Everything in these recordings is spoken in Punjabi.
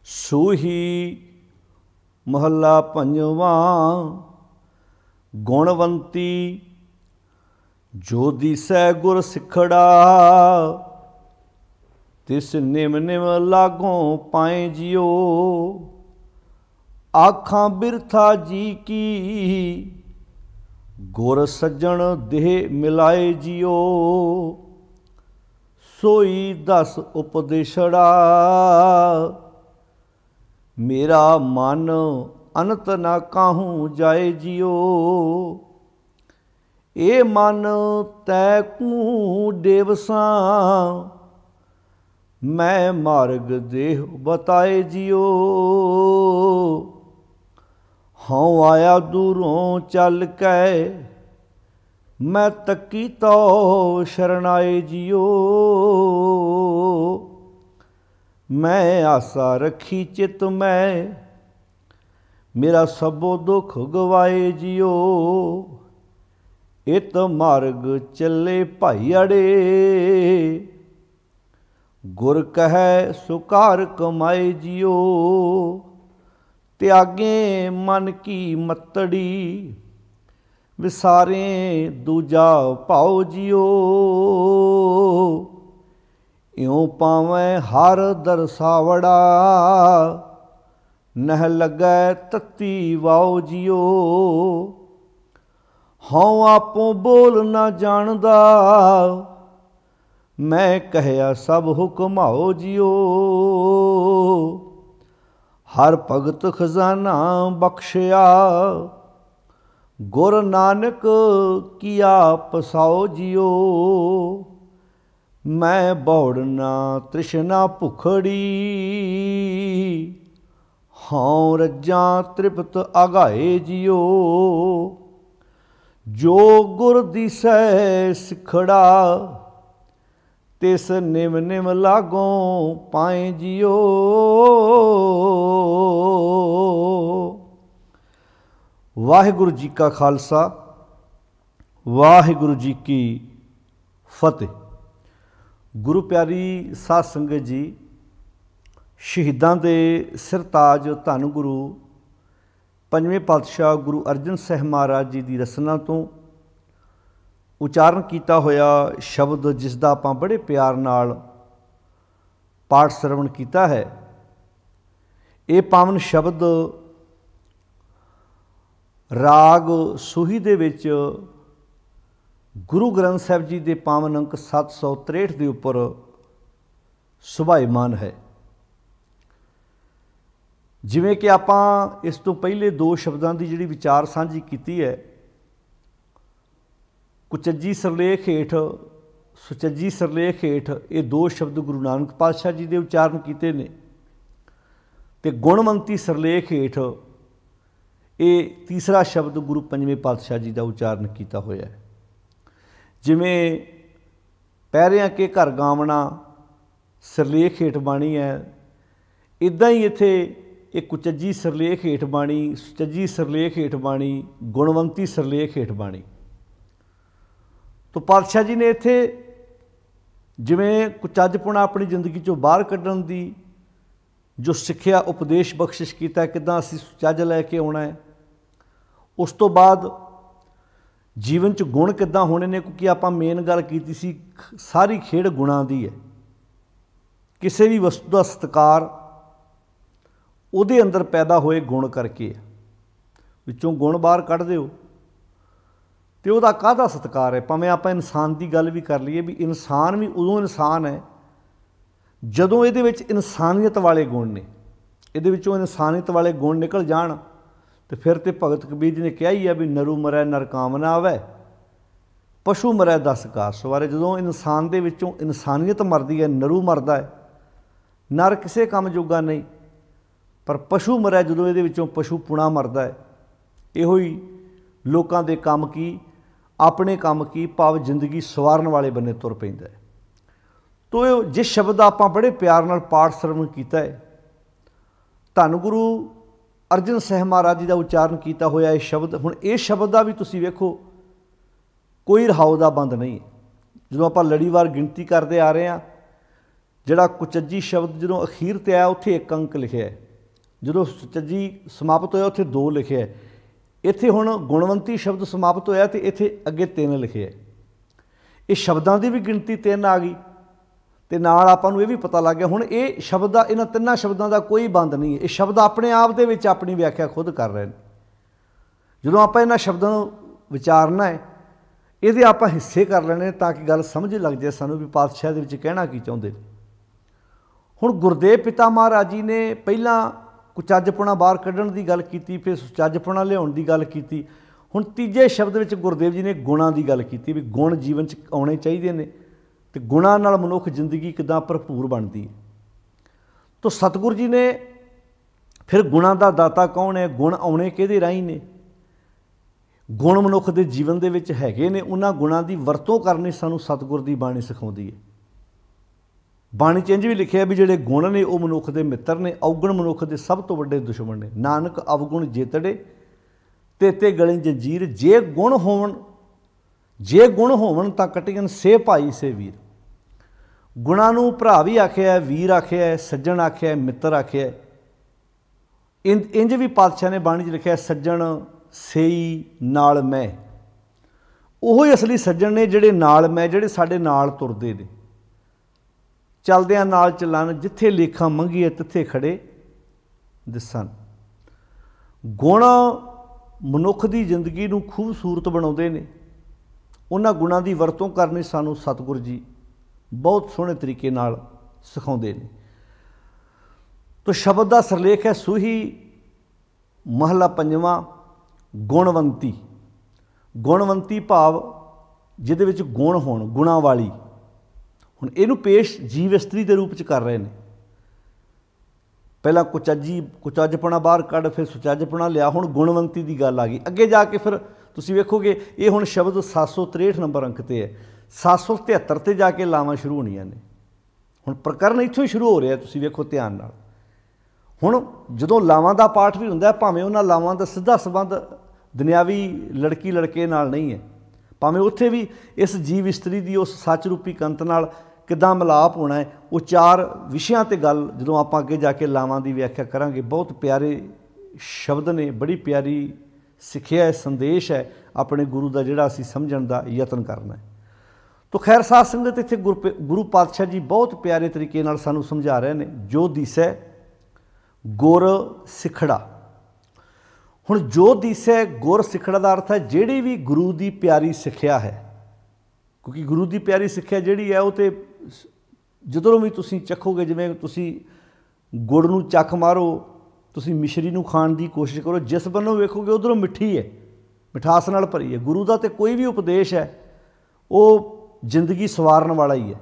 सूही महला पंजवा। गुणवंती जो दिसै गुर सिखड़ा, तिस निम निम लागों पाए जियो। आखां बिरथा जी की, गुर सज्जन देह मिलाए जियो। सोई दस उपदेशड़ा, मेरा मन अनंत ना काहूँ जाए जियो। ए मन तै कूँ देवसां, मैं मार्ग देह बताए जियो। हाँ आया दूरों चल कै, मैं तकी तो शरणाए जियो। मैं आशा रखी चित में, मेरा सबो दुख गवाए जियो। इत मार्ग चले भाईअड़े, गुर कहे सुकार कमाए जियो। त्यागे मन की मतड़ी, विसारे दूजा भाओ जियो। इउं पावें हर दरसावड़ा, नह लगै तत्ती वाओ जियो। हाँ आपों बोल ना जानदा, मैं कहया सब हुक्माओ जियो। हर भगत खजाना बख्शिया, गुर नानक किया पसाओ जियो। मैं बौड़ ना तृष्णा भुखड़ी, हाँ रज्जा तृप्त आगाए जियो। जो गुर दिसै सिखड़ा, तिस निम निम लागों पाए जियो। वाहिगुरु जी का खालसा, वाहिगुरु जी की फतेह। गुरु प्यारी साध संगत जी, शहीदां दे सिरताज धन गुरु पंजवें पातशाह गुरु अर्जन साहिब महाराज जी की रसना तो उचारण किया होया शब्द, जिसका आपां बड़े प्यार नाल पाठ श्रवण किया है। ये पावन शब्द राग सूही दे विच गुरु ग्रंथ साहिब जी के पावन अंक 763 के उपर सुभाईमान है। जिवें कि आपां इस तो पहले दो शब्दों की जिहड़ी विचार सांझी की है, कुचज्जी सरलेख हेठ, सुचज्जी सरलेख हेठ, ये दो शब्द गुरु नानक पातशाह जी के उचारण किए ने, ते गुणवंती सरलेख हेठ ये तीसरा शब्द गुरु पंजवें पातशाह जी का उचारण किया होया है। जिमें पैरियां के घर गावना सरलेख हेठ बाणी है, इदां ही इत्थे एक कुचज्जी सरलेख हेठ बाणी, सुचज्जी सरलेख हेठ बाणी, गुणवंती सरलेख हेठ बाणी। तो पातशाह जी ने इत्थे जिमें कुचज्जपुणा अपनी जिंदगी चों बाहर कड्ढण दी जो सिक्ख्या उपदेश बख्शिश किया, किदां असीं सुचज्ज लैके आउणा है, उस तो बाद जीवन च गुण किदां होने ने, क्योंकि आपां मेन गल कीती सी सारी खेड़ गुणां दी है। किसी भी वस्तु का सत्कार उहदे अंदर पैदा होए गुण करके, विचों गुण बाहर कढ़ दिओ तो वह काहदा सत्कार है। भावें आपां इंसान की गल भी कर लीए, भी इंसान भी उदों इंसान है जदों इहदे विच इंसानियत वाले गुण ने, इहदे विचों इंसानियत वाले गुण निकल जाण, तो फिर तो भगत कबीर जी ने कहा ही है भी नरू मरै नर काम ना आवे, पशु मरै दस कार सवारे। जदों इंसान दे विचों इंसानियत मरदी है, नरू मरदा है, नर किसी काम जोगा नहीं, पर पशु मरै जदों इहदे विचों पशुपुणा मरदा है। इहो ही लोकां दे काम की, अपने काम की, भाव जिंदगी सवारन वाले बन्ने तुर पैंदा है। तो जिस शब्द का आपां बड़े प्यार नाल पाठ श्रवण किया है, धन गुरु अर्जन साहिब महाराज जी का उचारण किया होया ये शब्द, हुण इस शब्द का भी तुसीं वेखो कोई रहाओ का बंद नहीं है। जो आप लड़ीवार गिनती करते आ रहे हैं, ਜਿਹੜਾ ਕੁਚੱਜੀ ਸ਼ਬਦ ਜਦੋਂ ਅਖੀਰ ਤੇ ਆਇਆ ਉੱਥੇ 1 ਅੰਕ ਲਿਖਿਆ ਹੈ, ਜਦੋਂ ਸੁਚੱਜੀ ਸਮਾਪਤ ਹੋਇਆ ਉੱਥੇ 2 ਲਿਖਿਆ ਹੈ। ਇੱਥੇ ਹੁਣ ਗੁਣਵੰਤੀ ਸ਼ਬਦ ਸਮਾਪਤ ਹੋਇਆ ਤੇ ਇੱਥੇ ਅੱਗੇ 3 ਲਿਖਿਆ ਹੈ। ਇਹ ਸ਼ਬਦਾਂ ਦੀ ਵੀ ਗਿਣਤੀ 3 ਆ ਗਈ ਤੇ ਨਾਲ ਆਪਾਂ ਨੂੰ ਇਹ ਵੀ ਪਤਾ ਲੱਗ ਗਿਆ ਹੁਣ ਇਹ ਸ਼ਬਦ ਦਾ, ਇਹਨਾਂ 3 ਸ਼ਬਦਾਂ ਦਾ ਕੋਈ ਬੰਦ ਨਹੀਂ ਹੈ। ਇਹ ਸ਼ਬਦ ਆਪਣੇ ਆਪ ਦੇ ਵਿੱਚ ਆਪਣੀ ਵਿਆਖਿਆ ਖੁਦ ਕਰ ਰਹੇ ਨੇ। ਜਦੋਂ ਆਪਾਂ ਇਹਨਾਂ ਸ਼ਬਦਾਂ ਨੂੰ ਵਿਚਾਰਨਾ ਹੈ, ਇਹਦੇ ਆਪਾਂ ਹਿੱਸੇ ਕਰ ਲੈਣੇ ਤਾਂ ਕਿ ਗੱਲ ਸਮਝ ਲੱਗ ਜਾਏ ਸਾਨੂੰ ਵੀ ਪਾਤਸ਼ਾਹ ਦੇ ਵਿੱਚ ਕਹਿਣਾ ਕੀ ਚਾਹੁੰਦੇ। ਹੁਣ ਗੁਰਦੇਵ ਪਿਤਾ ਮਹਾਰਾਜ ਜੀ ਨੇ ਪਹਿਲਾਂ ਕੁਚੱਜਪੁਣਾ ਬਾਹਰ ਕੱਢਣ ਦੀ ਗੱਲ ਕੀਤੀ, ਫਿਰ ਸੁਚੱਜਪੁਣਾ ਲਿਆਉਣ ਦੀ ਗੱਲ ਕੀਤੀ। ਹੁਣ ਤੀਜੇ ਸ਼ਬਦ ਵਿੱਚ ਗੁਰਦੇਵ ਜੀ ਨੇ ਗੁਣਾਂ ਦੀ ਗੱਲ ਕੀਤੀ ਵੀ ਗੁਣ ਜੀਵਨ 'ਚ ਆਉਣੇ ਚਾਹੀਦੇ ਨੇ ਤੇ ਗੁਣਾਂ ਨਾਲ ਮਨੁੱਖ ਜ਼ਿੰਦਗੀ ਕਿੱਦਾਂ ਭਰਪੂਰ ਬਣਦੀ ਹੈ। ਤਾਂ ਸਤਿਗੁਰੂ ਜੀ ਨੇ ਫਿਰ ਗੁਣਾਂ ਦਾ ਦਾਤਾ ਕੌਣ ਹੈ, ਗੁਣ ਆਉਣੇ ਕਿਹਦੇ ਰਾਹੀਂ ਨੇ, ਗੁਣ ਮਨੁੱਖ ਦੇ ਜੀਵਨ ਦੇ ਵਿੱਚ ਹੈਗੇ ਨੇ, ਉਹਨਾਂ ਗੁਣਾਂ ਦੀ ਵਰਤੋਂ ਕਰਨੀ ਸਾਨੂੰ ਸਤਿਗੁਰ ਦੀ ਬਾਣੀ ਸਿਖਾਉਂਦੀ ਹੈ। ਬਾਣੀ 'ਚ ਇੰਝ ਵੀ ਲਿਖਿਆ ਵੀ ਜਿਹੜੇ ਗੁਣ ਨੇ ਉਹ ਮਨੁੱਖ ਦੇ ਮਿੱਤਰ ਨੇ, ਔਗਣ ਮਨੁੱਖ ਦੇ ਸਭ ਤੋਂ ਵੱਡੇ ਦੁਸ਼ਮਣ ਨੇ। ਨਾਨਕ ਅਵਗੁਣ ਜੇਤੜੇ ਤੇ ਗਲੇ ਜੰਜੀਰ, ਜੇ ਗੁਣ ਹੋਵਣ ਤਾਂ ਕਟਿਅਨ ਸੇ ਭਾਈ ਸੇ ਵੀਰ। ਗੁਣਾਂ ਨੂੰ ਭਰਾ ਵੀ ਆਖਿਆ, ਵੀਰ ਆਖਿਆ, ਸੱਜਣ ਆਖਿਆ, ਮਿੱਤਰ ਆਖਿਆ। ਇੰਝ ਵੀ ਪਾਤਸ਼ਾਹ ਨੇ ਬਾਣੀ 'ਚ ਲਿਖਿਆ ਸੱਜਣ ਸੇਈ ਨਾਲ ਮੈਂ। ਉਹੋ ਹੀ ਅਸਲੀ ਸੱਜਣ ਨੇ ਜਿਹੜੇ ਨਾਲ ਮੈਂ, ਜਿਹੜੇ ਸਾਡੇ ਨਾਲ ਤੁਰਦੇ ਨੇ, ਚੱਲਦਿਆਂ ਨਾਲ ਚੱਲਣ, ਜਿੱਥੇ ਲੇਖਾਂ ਮੰਗੀਏ ਤਿੱਥੇ ਖੜੇ ਦਿਸਣ। ਗੁਣ ਮਨੁੱਖ ਦੀ ਜ਼ਿੰਦਗੀ ਨੂੰ ਖੂਬਸੂਰਤ ਬਣਾਉਂਦੇ ਨੇ। ਉਹਨਾਂ ਗੁਣਾਂ ਦੀ ਵਰਤੋਂ ਕਰਨੀ ਸਾਨੂੰ ਸਤਿਗੁਰੂ ਜੀ ਬਹੁਤ ਸੋਹਣੇ ਤਰੀਕੇ ਨਾਲ ਸਿਖਾਉਂਦੇ ਨੇ। ਤੋ ਸ਼ਬਦ ਦਾ ਸਿਰਲੇਖ ਹੈ ਸੂਹੀ ਮਹਲਾ 5ਵਾਂ ਗੁਣਵੰਤੀ। ਗੁਣਵੰਤੀ ਭਾਵ ਜਿਹਦੇ ਵਿੱਚ ਗੁਣ ਹੋਣ, ਗੁਣਾਂ ਵਾਲੀ। ਹੁਣ ਇਹਨੂੰ ਪੇਸ਼ ਜੀਵ ਇਸਤਰੀ ਦੇ ਰੂਪ 'ਚ ਕਰ ਰਹੇ ਨੇ। ਪਹਿਲਾਂ ਕੁਚੱਜਪੁਣਾ ਬਾਹਰ ਕੱਢ, ਫਿਰ ਸੁਚੱਜਪੁਣਾ ਲਿਆ, ਹੁਣ ਗੁਣਵੰਤੀ ਦੀ ਗੱਲ ਆ ਗਈ। ਅੱਗੇ ਜਾ ਕੇ ਫਿਰ ਤੁਸੀਂ ਵੇਖੋਗੇ ਇਹ ਹੁਣ ਸ਼ਬਦ 763 ਨੰਬਰ ਅੰਕ 'ਤੇ ਹੈ, 773 'ਤੇ ਜਾ ਕੇ ਲਾਵਾਂ ਸ਼ੁਰੂ ਹੋਣੀਆਂ ਨੇ। ਹੁਣ ਪ੍ਰਕਰਨ ਇੱਥੋਂ ਹੀ ਸ਼ੁਰੂ ਹੋ ਰਿਹਾ, ਤੁਸੀਂ ਵੇਖੋ ਧਿਆਨ ਨਾਲ। ਹੁਣ ਜਦੋਂ ਲਾਵਾਂ ਦਾ ਪਾਠ ਵੀ ਹੁੰਦਾ, ਭਾਵੇਂ ਉਹਨਾਂ ਲਾਵਾਂ ਦਾ ਸਿੱਧਾ ਸੰਬੰਧ ਦੁਨਿਆਵੀ ਲੜਕੀ ਲੜਕੇ ਨਾਲ ਨਹੀਂ ਹੈ, ਭਾਵੇਂ ਉੱਥੇ ਵੀ ਇਸ ਜੀਵ ਇਸਤਰੀ ਦੀ ਉਸ ਸੱਚ ਰੂਪੀ ਕੰਤ ਨਾਲ ਕਿੱਦਾਂ ਮਿਲਾਪ ਹੋਣਾ ਹੈ, ਉਹ 4 ਵਿਸ਼ਿਆਂ 'ਤੇ ਗੱਲ ਜਦੋਂ ਆਪਾਂ ਅੱਗੇ ਜਾ ਕੇ ਲਾਵਾਂ ਦੀ ਵਿਆਖਿਆ ਕਰਾਂਗੇ। ਬਹੁਤ ਪਿਆਰੇ ਸ਼ਬਦ ਨੇ, ਬੜੀ ਪਿਆਰੀ ਸਿੱਖਿਆ ਹੈ, ਸੰਦੇਸ਼ ਹੈ ਆਪਣੇ ਗੁਰੂ ਦਾ, ਜਿਹੜਾ ਅਸੀਂ ਸਮਝਣ ਦਾ ਯਤਨ ਕਰਨਾ ਹੈ। ਤੋ ਖੈਰ ਸਾਧ ਸੰਗਤ, ਇੱਥੇ ਗੁਰੂ ਪਾਤਸ਼ਾਹ ਜੀ ਬਹੁਤ ਪਿਆਰੇ ਤਰੀਕੇ ਨਾਲ ਸਾਨੂੰ ਸਮਝਾ ਰਹੇ ਨੇ। ਜੋ ਦਿਸੈ ਗੁਰ ਸਿੱਖੜਾ। ਹੁਣ ਜੋ ਦਿਸੈ ਗੁਰ ਸਿੱਖੜਾ ਦਾ ਅਰਥ ਹੈ ਜਿਹੜੀ ਵੀ ਗੁਰੂ ਦੀ ਪਿਆਰੀ ਸਿੱਖਿਆ ਹੈ, ਕਿਉਂਕਿ ਗੁਰੂ ਦੀ ਪਿਆਰੀ ਸਿੱਖਿਆ ਜਿਹੜੀ ਹੈ ਉਹ ਤਾਂ ਜਦੋਂ ਵੀ ਤੁਸੀਂ ਚੱਖੋਗੇ, ਜਿਵੇਂ ਤੁਸੀਂ ਗੁੜ ਨੂੰ ਚੱਖ ਮਾਰੋ, ਤੁਸੀਂ ਮਿਸ਼ਰੀ ਨੂੰ ਖਾਣ ਦੀ ਕੋਸ਼ਿਸ਼ ਕਰੋ, ਜਿਸ ਵੱਲੋਂ ਵੇਖੋਗੇ ਉੱਧਰੋਂ ਮਿੱਠੀ ਹੈ, ਮਿਠਾਸ ਨਾਲ ਭਰੀ ਹੈ। ਗੁਰੂ ਦਾ ਤਾਂ ਕੋਈ ਵੀ ਉਪਦੇਸ਼ ਹੈ ਉਹ ਜ਼ਿੰਦਗੀ ਸਵਾਰਨ ਵਾਲਾ ਹੀ ਹੈ।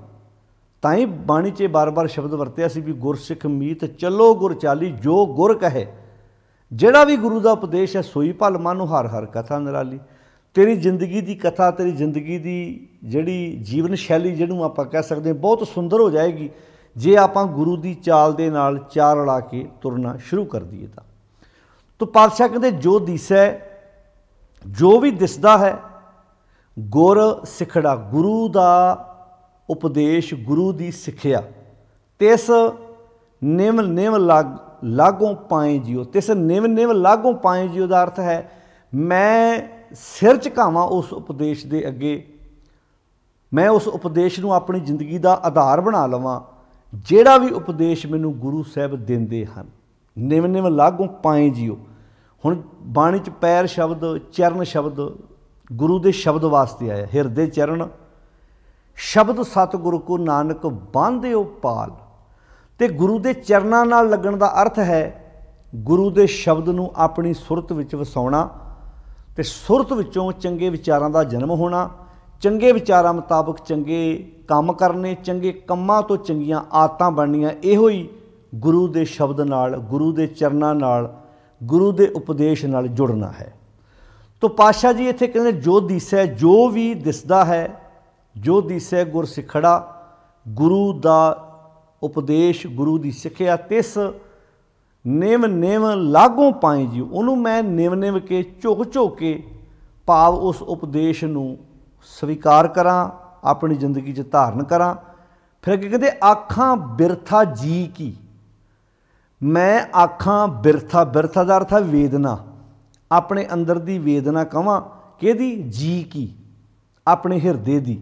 ਤਾਂ ਹੀ ਬਾਣੀ 'ਚ ਬਾਰ-ਬਾਰ ਸ਼ਬਦ ਵਰਤਿਆ ਸੀ ਵੀ ਗੁਰਸਿੱਖ ਮੀਤ ਚੱਲੋ ਗੁਰ ਚਾਲੀ, ਜੋ ਗੁਰ ਕਹੇ। ਜਿਹੜਾ ਵੀ ਗੁਰੂ ਦਾ ਉਪਦੇਸ਼ ਹੈ ਸੋਈ ਭਲ ਮਨੁ ਹਰ ਹਰ ਕਥਾ ਨਿਰਾਲੀ। ਤੇਰੀ ਜ਼ਿੰਦਗੀ ਦੀ ਕਥਾ, ਤੇਰੀ ਜ਼ਿੰਦਗੀ ਦੀ ਜਿਹੜੀ ਜੀਵਨ ਸ਼ੈਲੀ ਜਿਹਨੂੰ ਆਪਾਂ ਕਹਿ ਸਕਦੇ ਹਾਂ, ਬਹੁਤ ਸੁੰਦਰ ਹੋ ਜਾਏਗੀ ਜੇ ਆਪਾਂ ਗੁਰੂ ਦੀ ਚਾਲ ਦੇ ਨਾਲ ਚਾਲ ਰਲਾ ਕੇ ਤੁਰਨਾ ਸ਼ੁਰੂ ਕਰ ਦਈਏ। ਤਾਂ ਪਾਤਸ਼ਾਹ ਕਹਿੰਦੇ ਜੋ ਦਿਸੈ, ਜੋ ਵੀ ਦਿਸਦਾ ਹੈ, ਗੁਰ ਸਿੱਖੜਾ, ਗੁਰੂ ਦਾ ਉਪਦੇਸ਼, ਗੁਰੂ ਦੀ ਸਿੱਖਿਆ। ਤਿਸ ਨਿਮ ਨਿਮ ਲਾਗੋਂ ਪਾਏ ਜਿਉ। ਤਿਸ ਨਿਮ ਨਿਮ ਲਾਗੋਂ ਪਾਏ ਜਿਉ ਦਾ ਅਰਥ ਹੈ ਮੈਂ ਸਿਰ ਝੁਕਾਵਾਂ ਉਸ ਉਪਦੇਸ਼ ਦੇ ਅੱਗੇ, ਮੈਂ ਉਸ ਉਪਦੇਸ਼ ਨੂੰ ਆਪਣੀ ਜ਼ਿੰਦਗੀ ਦਾ ਆਧਾਰ ਬਣਾ ਲਵਾਂ, ਜਿਹੜਾ ਵੀ ਉਪਦੇਸ਼ ਮੈਨੂੰ ਗੁਰੂ ਸਾਹਿਬ ਦਿੰਦੇ ਹਨ। ਨਿਮ ਨਿਮ ਲਾਗੋਂ ਪਾਏ ਜਿਉ। ਹੁਣ ਬਾਣੀ 'ਚ ਪੈਰ ਸ਼ਬਦ, ਚਰਨ ਸ਼ਬਦ ਗੁਰੂ ਦੇ ਸ਼ਬਦ ਵਾਸਤੇ ਆਇਆ। ਹਿਰਦੇ ਚਰਨ ਸ਼ਬਦ ਸਤਿਗੁਰੂ ਕੋ ਨਾਨਕ ਬਾਂਧਿਓ ਪਾਲ। ਤੇ ਗੁਰੂ ਦੇ ਚਰਨਾਂ ਨਾਲ ਲੱਗਣ ਦਾ ਅਰਥ ਹੈ ਗੁਰੂ ਦੇ ਸ਼ਬਦ ਨੂੰ ਆਪਣੀ ਸੁਰਤ ਵਿੱਚ ਵਸਾਉਣਾ, ਤੇ ਸੁਰਤ ਵਿੱਚੋਂ ਚੰਗੇ ਵਿਚਾਰਾਂ ਦਾ ਜਨਮ ਹੋਣਾ, ਚੰਗੇ ਵਿਚਾਰਾਂ ਮੁਤਾਬਕ ਚੰਗੇ ਕੰਮ ਕਰਨੇ, ਚੰਗੇ ਕੰਮਾਂ ਤੋਂ ਚੰਗੀਆਂ ਆਦਤਾਂ ਬਣਨੀਆਂ। ਇਹੋ ਹੀ ਗੁਰੂ ਦੇ ਸ਼ਬਦ ਨਾਲ, ਗੁਰੂ ਦੇ ਚਰਨਾਂ ਨਾਲ, ਗੁਰੂ ਦੇ ਉਪਦੇਸ਼ ਨਾਲ ਜੁੜਨਾ ਹੈ। ਤੋ ਪਾਤਸ਼ਾਹ ਜੀ ਇੱਥੇ ਕਹਿੰਦੇ ਜੋ ਦਿਸੈ, ਜੋ ਵੀ ਦਿਸਦਾ ਹੈ, ਜੋ ਦਿਸੈ ਗੁਰ ਸਿੱਖੜਾ, ਗੁਰੂ ਦਾ ਉਪਦੇਸ਼, ਗੁਰੂ ਦੀ ਸਿੱਖਿਆ। ਤਿਸ ਨਿਮ ਨਿਮ ਲਾਗੋਂ ਪਾਏ ਜੀ, ਉਹਨੂੰ ਮੈਂ ਨਿਮ ਨਿਮ ਕੇ, ਝੁਕ ਝੁਕ ਕੇ, ਭਾਵ ਉਸ ਉਪਦੇਸ਼ ਨੂੰ ਸਵੀਕਾਰ ਕਰਾਂ, ਆਪਣੀ ਜ਼ਿੰਦਗੀ 'ਚ ਧਾਰਨ ਕਰਾਂ। फिर अगे कहते आखां बिरथा जी की, मैं आखां बिरथा, बिरथा का अर्थ है वेदना, अपने अंदर की वेदना कवां किहदी जी की, अपने हिरदे दी।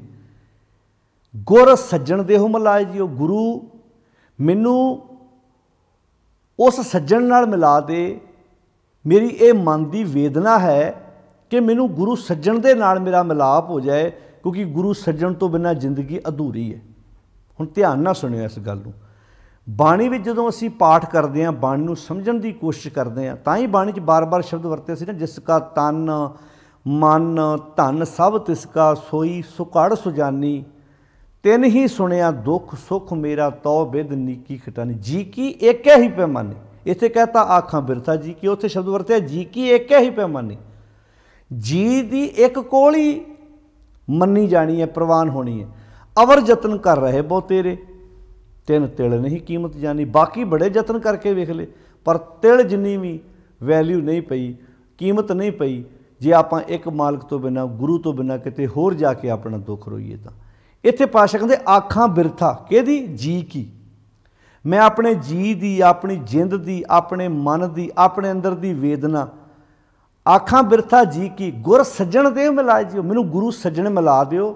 गुर सज्जन देहो मिलाए जियो, गुरु मैनू उस सज्जन नाल मिला दे, मेरी ये मन की वेदना है कि मैनू गुरु सज्जन दे नाल मेरा मिलाप हो जाए, क्योंकि गुरु सज्जन तो बिना जिंदगी अधूरी है। हुण ध्यान नाल सुणिओ इस गल नूं। बाणी विच जदों असीं पाठ करदे हां, बाणी नूं समझण दी कोशिश करदे हां, तां ही बाणी च बार बार शब्द वरते सी ना, जिसका तन मन धन सब तिसका, सोई सुकड़ सुजानी, तिन ही सुनिया दुख सुख मेरा, तौ बिद नीकी खटानी। जी की एक ही पैमानी, इत्थे कहता आखां बिरथा जी की, उत्थे शब्द वरते जी की एक ही पैमानी। जी दी एक कोल ही मन्नी जानी है, प्रवान होनी है। अवर जतन कर रहे बहु तेरे, तिन तिल नहीं कीमत जानी। बाकी बड़े जतन करके वेख ले, पर तिल जिन्नी भी वैल्यू नहीं पई, कीमत नहीं पई, जे आपां एक मालक तो बिना, गुरु तो बिना किते होर जाके अपना दुख रोईए। तां इत्थे पातशाह कहंदे आखां बिरथा किहदी, जी की, मैं अपने जी दी, अपनी जिंद दी, अपने मन दी, अपने अंदर दी वेदना आखां बिरथा जी की, गुर सज्जन दे मिलाए जियो, मैनू गुरु सज्जन मिला दिओ।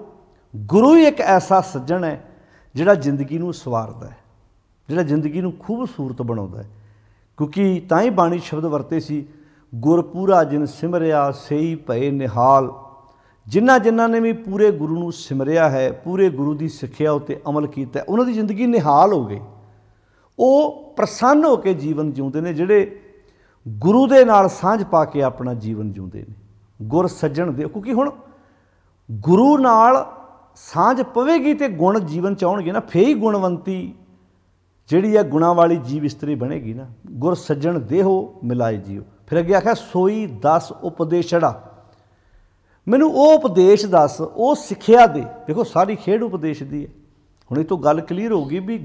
गुरु ही एक ऐसा सज्जन है जिहड़ा जिंदगी नूं सवारदा है, जिहड़ा जिंदगी नूं खूबसूरत बनाउंदा है। क्योंकि तां ही बाणी शब्द वरते सी, गुर पूरा जिन सिमरिया सही भए निहाल। जिन्हां जिन्हां ने भी पूरे गुरु नूं सिमरिया है, पूरे गुरु की सिੱਖਿਆ उत्ते अमल किया, उन्हां दी जिंदगी निहाल हो गई। वो प्रसन्न होकर जीवन जिउंदे ने, जिहड़े गुरु दे नाल सांझ पा के अपना जीवन जिउंदे ने। गुर सज्जन दे, क्योंकि हुण गुरु नाल सांझ पवेगी तो गुण जीवन च आउणगे ना, फिर ही गुणवंती जिहड़ी है गुणां वाली जीव इस्तरी बनेगी ना। गुर सज्जन देहो मिलाए जियो। फिर अगे आख्या सोई दस उपदेशड़ा, मैनू वो उपदेश दस, वो सिੱਖਿਆ दे। देखो सारी खेड उपदेश दी है। हुण इह तों गल क्लीयर होगी भी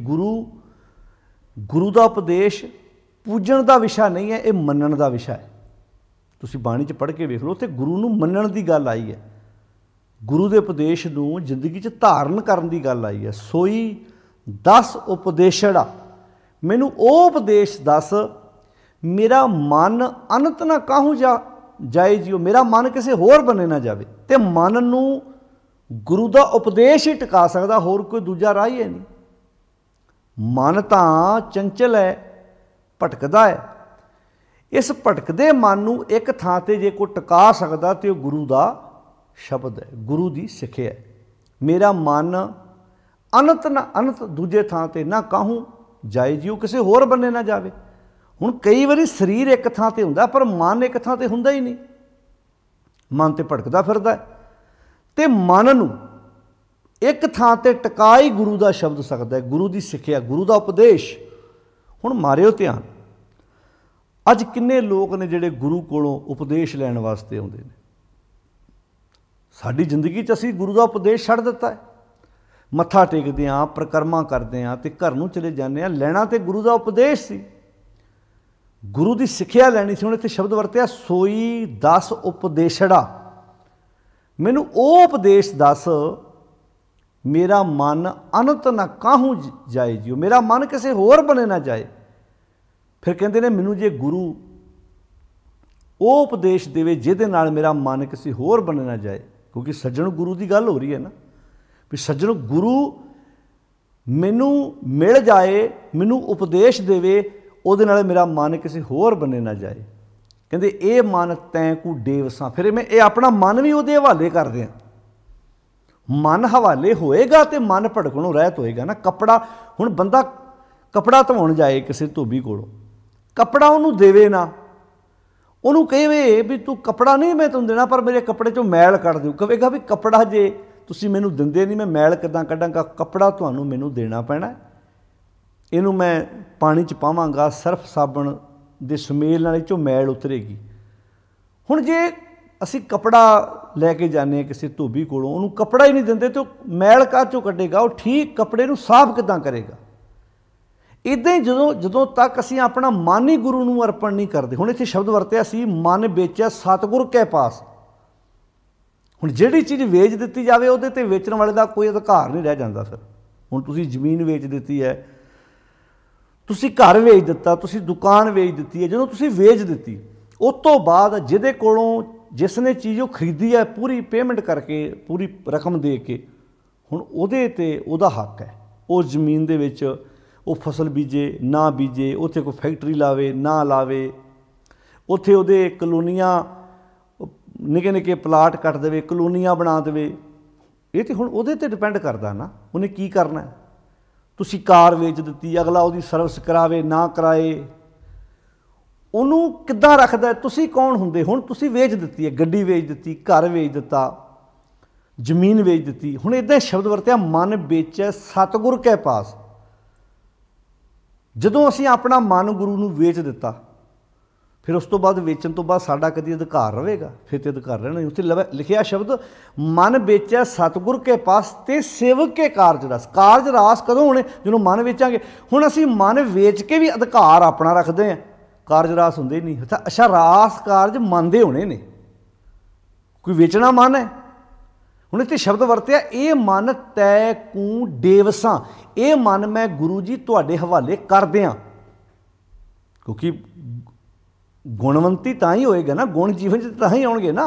गुरु का उपदेश पूजन का विषय नहीं है, ये मनण का विषय है। तुसीं बाणी च पढ़ के वेख लो, उत्थे गुरु नूं मनण की गल आई है, गुरु के उपदेश नूं जिंदगी च धारण करन की गल आई है। सोई दस उपदेशड़ा, मैनू वो उपदेश दस, मेरा मन अनंत ना काहूँ जाए जियो, मेरा मन किसी होर बने ना जाए। तो मन नूं गुरु का उपदेश ही टिका सकता, होर कोई दूजा राह ही है नहीं। मन तां चंचल है, भटकदा है। इस भटकदे मन नूं एक थां ते जे कोई टिका सकदा तो गुरु का शब्द है, गुरु की सिੱਖਿਆ है। मेरा मन अनंत ना अनंत दूजे थां ते ना काहूँ जाए जियो, किसी होर बने ना जाए। हुण कई बारी शरीर एक थां ते हुंदा, पर मन एक थां ते हुंदा ही नहीं, मन ते भटकदा फिरदा है। ते मन नूं एक थां ते टिका ही गुरु का शब्द सकदा है, गुरु की सिੱਖਿਆ, गुरु का उपदेश। हुण मारिओ ध्यान, अज किन्ने लोग ने जिहड़े गुरु कोलों उपदेश लैण वास्ते आउंदे ने। साडी जिंदगी च असीं गुरु का उपदेश छड्ड दित्ता है। मत्था टेकदे हां, परिक्रमा करदे हां ते घर नूं चले जांदे हां, लैणा ते गुरु का उपदेश सी, गुरु की सिੱਖਿਆ लैनी सी। हुण इत्थे शब्द वरतिआ सोई दस उपदेशड़ा, मैनू वो उपदेश दस, मेरा मन अनंत ना काहूँ जाए जियो, मेरा मन किसी होर बने ना जाए। फिर कहते ने मैनू जे गुरु वो उपदेश देवे जिहदे नाल मेरा मन किसी होर बने ना जाए, क्योंकि सज्जन गुरु की गल हो रही है ना, भी सज्जन गुरु मैनू मिल जाए, मैनू उपदेश देवे, उहदे नाल मेरा मन किसी होर बने ना जाए। कहते ये मन तैं कू डेवसां, फिर मैं ये अपना मन भी उहदे हवाले कर दियां। मन हवाले होएगा तो मन भड़कणों रहत होएगा ना। कपड़ा, हुण बंदा कपड़ा धोण जाए किसी धोबी कोलों, कपड़ा उन्होंने देवे ना, उन्होंने कहे भी तू कपड़ा नहीं मैं तुम देना, पर मेरे कपड़े चों मैल कढ़ दिओ। कहेगा भी कपड़ा जे तुसीं मैनू दिंदे नहीं, मैं मैल किदां कढ़ांगा, कपड़ा तुहानूं मैनू देना पैना, इनू मैं पानी च पावांगा, सर्फ साबण दे सुमेल नाल इह चों मैल उतरेगी। हुण जे असीं कपड़ा लैके जाने किसी धोबी कोलों, उन्होंने कपड़ा ही नहीं दिंदे तो मैल काह चों कढ़ेगा, वो ठीक कपड़े नूं साफ किदां करेगा। इदां ही जदों तक असीं अपना मन ही गुरु नूं अर्पण नहीं करते। हुण इत्थे शब्द वरतिआ सी मन बेचै सतगुर कै पास। हुण जिहड़ी चीज़ वेच दित्ती जावे उहदे ते वेचण वाले दा कोई अधिकार नहीं रह जांदा। फिर ਹੁਣ ਤੁਸੀਂ ਜ਼ਮੀਨ ਵੇਚ ਦਿੱਤੀ ਹੈ, ਤੁਸੀਂ ਘਰ ਵੇਚ ਦਿੱਤਾ, ਤੁਸੀਂ ਦੁਕਾਨ ਵੇਚ ਦਿੱਤੀ ਹੈ। ਜਦੋਂ ਤੁਸੀਂ ਵੇਚ ਦਿੱਤੀ, ਉਸ ਤੋਂ ਬਾਅਦ ਜਿਹਦੇ ਕੋਲੋਂ ਜਿਸ ਨੇ ਚੀਜ਼ ਉਹ ਖਰੀਦੀ ਹੈ ਪੂਰੀ ਪੇਮੈਂਟ ਕਰਕੇ, ਪੂਰੀ ਰਕਮ ਦੇ ਕੇ, ਹੁਣ ਉਹਦੇ 'ਤੇ ਉਹਦਾ ਹੱਕ ਹੈ। ਉਸ ਜ਼ਮੀਨ ਦੇ ਵਿੱਚ ਉਹ ਫਸਲ ਬੀਜੇ ਨਾ ਬੀਜੇ, ਉੱਥੇ ਕੋਈ ਫੈਕਟਰੀ ਲਾਵੇ ਨਾ ਲਾਵੇ, ਉੱਥੇ ਉਹਦੇ ਕਲੋਨੀਆਂ ਨਿੱਕੇ ਨਿੱਕੇ ਪਲਾਟ ਕੱਟ ਦੇਵੇ, ਕਲੋਨੀਆਂ ਬਣਾ ਦੇਵੇ, ਇਹ ਤਾਂ ਹੁਣ ਉਹਦੇ 'ਤੇ ਡਿਪੈਂਡ ਕਰਦਾ ਨਾ ਉਹਨੇ ਕੀ ਕਰਨਾ। ਤੁਸੀਂ ਕਾਰ ਵੇਚ ਦਿੱਤੀ, ਅਗਲਾ ਉਹਦੀ ਸਰਵਿਸ ਕਰਾਵੇ ਨਾ ਕਰਾਏ, ਉਹਨੂੰ ਕਿੱਦਾਂ ਰੱਖਦਾ? ਤੁਸੀਂ ਕੌਣ ਹੁੰਦੇ? ਹੁਣ ਤੁਸੀਂ ਵੇਚ ਦਿੱਤੀ ਹੈ, ਗੱਡੀ ਵੇਚ ਦਿੱਤੀ, ਘਰ ਵੇਚ ਦਿੱਤਾ, ਜ਼ਮੀਨ ਵੇਚ ਦਿੱਤੀ। ਹੁਣ ਇੱਦਾਂ ਸ਼ਬਦ ਵਰਤਿਆ, ਮਨ ਵੇਚੈ ਸਤਿਗੁਰ ਕੈ ਪਾਸ। ਜਦੋਂ ਅਸੀਂ ਆਪਣਾ ਮਨ ਗੁਰੂ ਨੂੰ ਵੇਚ ਦਿੱਤਾ, ਫਿਰ ਉਸ ਤੋਂ ਬਾਅਦ ਵੇਚਣ ਤੋਂ ਬਾਅਦ ਸਾਡਾ ਕਦੀ ਅਧਿਕਾਰ ਰਹੇਗਾ? ਫਿਰ ਤੇ ਅਧਿਕਾਰ ਰਹਿਣਾ ਨਹੀਂ। ਉੱਥੇ ਲਿਖਿਆ ਸ਼ਬਦ, ਮਨ ਵੇਚੈ ਸਤਿਗੁਰ ਕੇ ਪਾਸ ਤੇ ਸੇਵਕ ਕੇ ਕਾਰਜ ਰਸ। ਕਾਰਜ ਰਾਸ ਕਦੋਂ ਹੋਣੇ? ਜਦੋਂ ਮਨ ਵੇਚਾਂਗੇ। ਹੁਣ ਅਸੀਂ ਮਨ ਵੇਚ ਕੇ ਵੀ ਅਧਿਕਾਰ ਆਪਣਾ ਰੱਖਦੇ ਹਾਂ, ਕਾਰਜ ਰਾਸ ਹੁੰਦੇ ਨਹੀਂ। ਅੱਛਾ, ਰਾਸ ਕਾਰਜ ਮਨ ਦੇ ਹੋਣੇ ਨੇ, ਕੋਈ ਵੇਚਣਾ ਮਨ ਹੈ। ਹੁਣ ਇੱਥੇ ਸ਼ਬਦ ਵਰਤਿਆ, ਇਹ ਮਨ ਤੈ ਕੂ ਡੇਵਸਾਂ। ਇਹ ਮਨ ਮੈਂ ਗੁਰੂ ਜੀ ਤੁਹਾਡੇ ਹਵਾਲੇ ਕਰ ਦਿਆਂ, ਕਿਉਂਕਿ ਗੁਣਵੰਤੀ ਤਾਂ ਹੀ ਹੋਏਗਾ ਨਾ, ਗੁਣ ਜੀਵਨ 'ਚ ਤਾਂ ਹੀ ਆਉਣਗੇ ਨਾ,